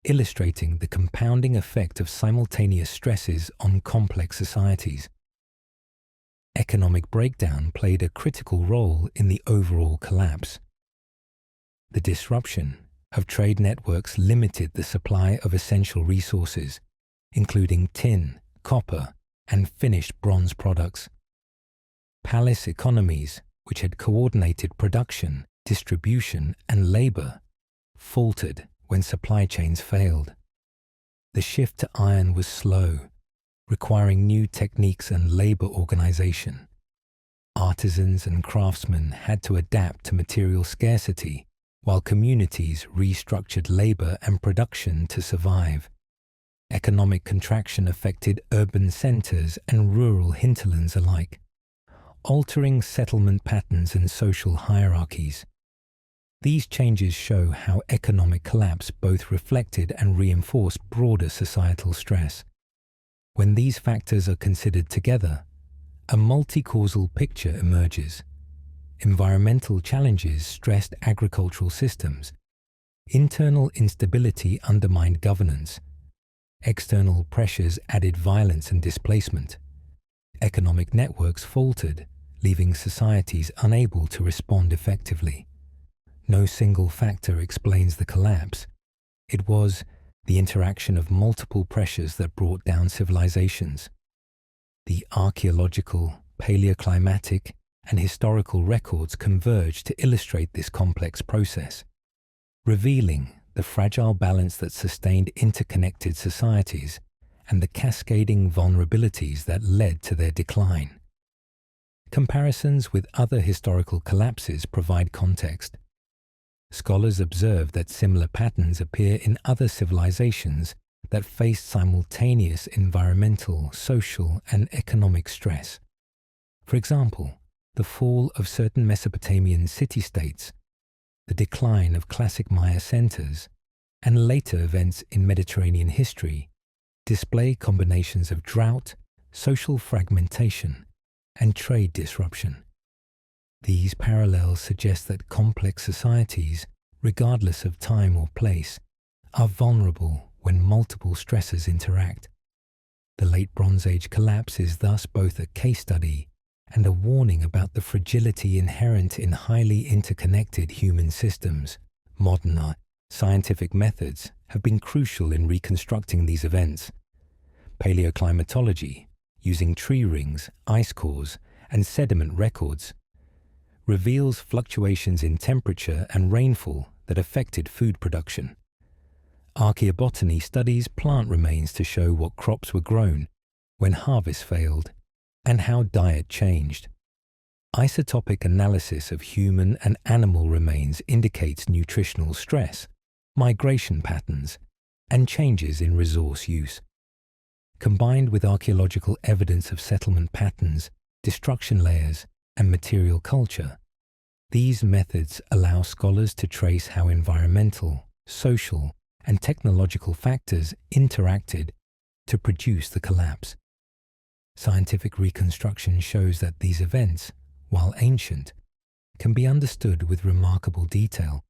[SPEAKER 1] illustrating the compounding effect of simultaneous stresses on complex societies. Economic breakdown played a critical role in the overall collapse. The disruption of trade networks limited the supply of essential resources, including tin, copper, and finished bronze products. Palace economies, which had coordinated production, distribution, and labor, faltered when supply chains failed. The shift to iron was slow, requiring new techniques and labor organization. Artisans and craftsmen had to adapt to material scarcity, while communities restructured labor and production to survive. Economic contraction affected urban centers and rural hinterlands alike, altering settlement patterns and social hierarchies. These changes show how economic collapse both reflected and reinforced broader societal stress. When these factors are considered together, a multi-causal picture emerges. Environmental challenges stressed agricultural systems. Internal instability undermined governance. External pressures added violence and displacement. Economic networks faltered, leaving societies unable to respond effectively. No single factor explains the collapse. It was the interaction of multiple pressures that brought down civilizations. The archaeological, paleoclimatic, and historical records converge to illustrate this complex process, revealing the fragile balance that sustained interconnected societies and the cascading vulnerabilities that led to their decline. Comparisons with other historical collapses provide context. Scholars observe that similar patterns appear in other civilizations that faced simultaneous environmental, social, and economic stress. For example, the fall of certain Mesopotamian city-states, the decline of classic Maya centers, and later events in Mediterranean history display combinations of drought, social fragmentation, and trade disruption. These parallels suggest that complex societies, regardless of time or place, are vulnerable when multiple stresses interact. The Late Bronze Age collapse is thus both a case study and a warning about the fragility inherent in highly interconnected human systems. Modern scientific methods have been crucial in reconstructing these events. Paleoclimatology, using tree rings, ice cores, and sediment records, reveals fluctuations in temperature and rainfall that affected food production. Archaeobotany studies plant remains to show what crops were grown when harvest failed and how diet changed. Isotopic analysis of human and animal remains indicates nutritional stress, migration patterns, and changes in resource use. Combined with archaeological evidence of settlement patterns, destruction layers, and material culture, these methods allow scholars to trace how environmental, social, and technological factors interacted to produce the collapse. Scientific reconstruction shows that these events, while ancient, can be understood with remarkable detail,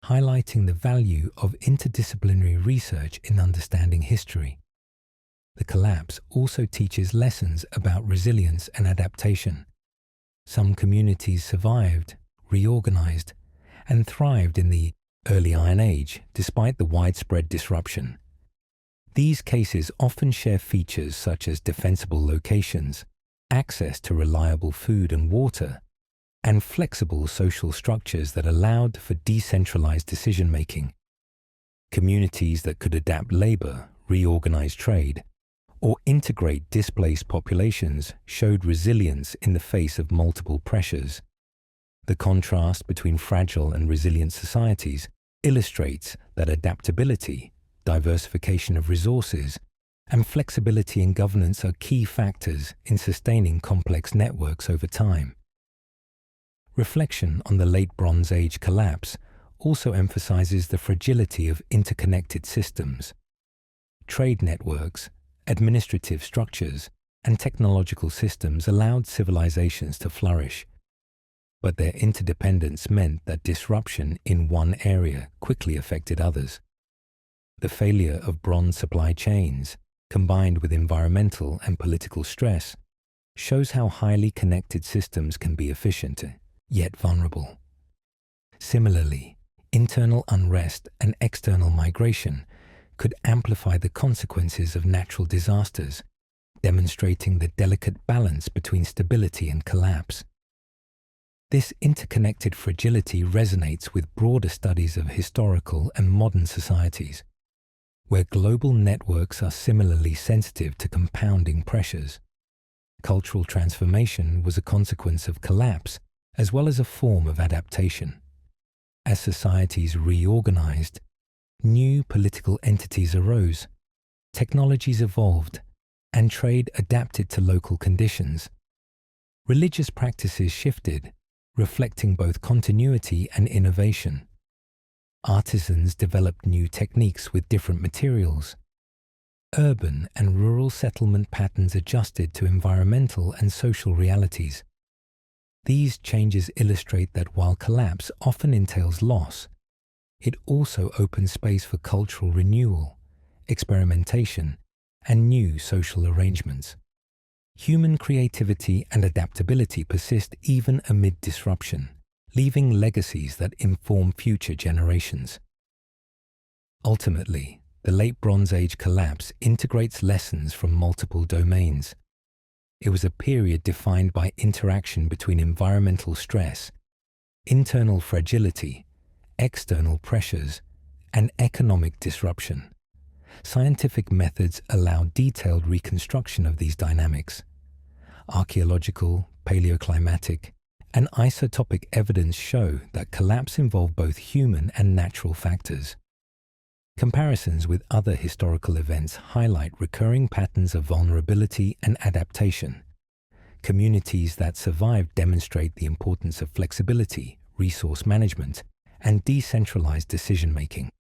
[SPEAKER 1] highlighting the value of interdisciplinary research in understanding history. The collapse also teaches lessons about resilience and adaptation. Some communities survived, reorganized, and thrived in the early Iron Age despite the widespread disruption. These cases often share features such as defensible locations, access to reliable food and water, and flexible social structures that allowed for decentralized decision-making. Communities that could adapt labor, reorganize trade, or integrate displaced populations showed resilience in the face of multiple pressures. The contrast between fragile and resilient societies illustrates that adaptability, diversification of resources, and flexibility in governance are key factors in sustaining complex networks over time. Reflection on the Late Bronze Age collapse also emphasizes the fragility of interconnected systems. Trade networks, administrative structures, and technological systems allowed civilizations to flourish, but their interdependence meant that disruption in one area quickly affected others. The failure of bronze supply chains, combined with environmental and political stress, shows how highly connected systems can be efficient, yet vulnerable. Similarly, internal unrest and external migration could amplify the consequences of natural disasters, demonstrating the delicate balance between stability and collapse. This interconnected fragility resonates with broader studies of historical and modern societies, where global networks are similarly sensitive to compounding pressures. Cultural transformation was a consequence of collapse as well as a form of adaptation. As societies reorganized, new political entities arose, technologies evolved, and trade adapted to local conditions. Religious practices shifted, reflecting both continuity and innovation. Artisans developed new techniques with different materials. Urban and rural settlement patterns adjusted to environmental and social realities. These changes illustrate that while collapse often entails loss, it also opens space for cultural renewal, experimentation, and new social arrangements. Human creativity and adaptability persist even amid disruption, leaving legacies that inform future generations. Ultimately, the Late Bronze Age collapse integrates lessons from multiple domains. It was a period defined by interaction between environmental stress, internal fragility, external pressures, and economic disruption. Scientific methods allow detailed reconstruction of these dynamics. Archaeological, paleoclimatic, and isotopic evidence show that collapse involved both human and natural factors. Comparisons with other historical events highlight recurring patterns of vulnerability and adaptation. Communities that survived demonstrate the importance of flexibility, resource management, and decentralized decision-making.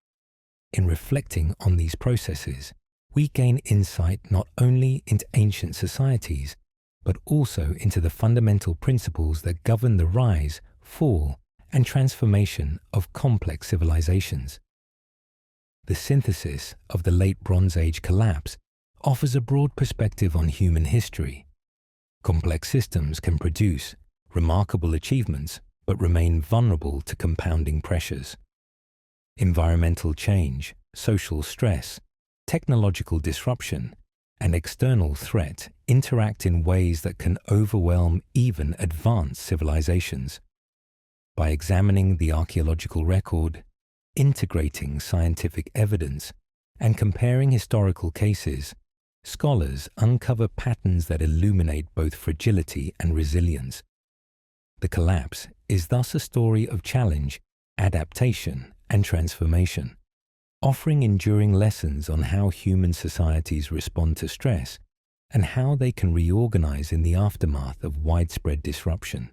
[SPEAKER 1] In reflecting on these processes, we gain insight not only into ancient societies, but also into the fundamental principles that govern the rise, fall, and transformation of complex civilizations. The synthesis of the Late Bronze Age collapse offers a broad perspective on human history. Complex systems can produce remarkable achievements but remain vulnerable to compounding pressures. Environmental change, social stress, technological disruption, and external threat interact in ways that can overwhelm even advanced civilizations. By examining the archaeological record, integrating scientific evidence, and comparing historical cases, scholars uncover patterns that illuminate both fragility and resilience. The collapse is thus a story of challenge, adaptation, and transformation, offering enduring lessons on how human societies respond to stress and how they can reorganize in the aftermath of widespread disruption.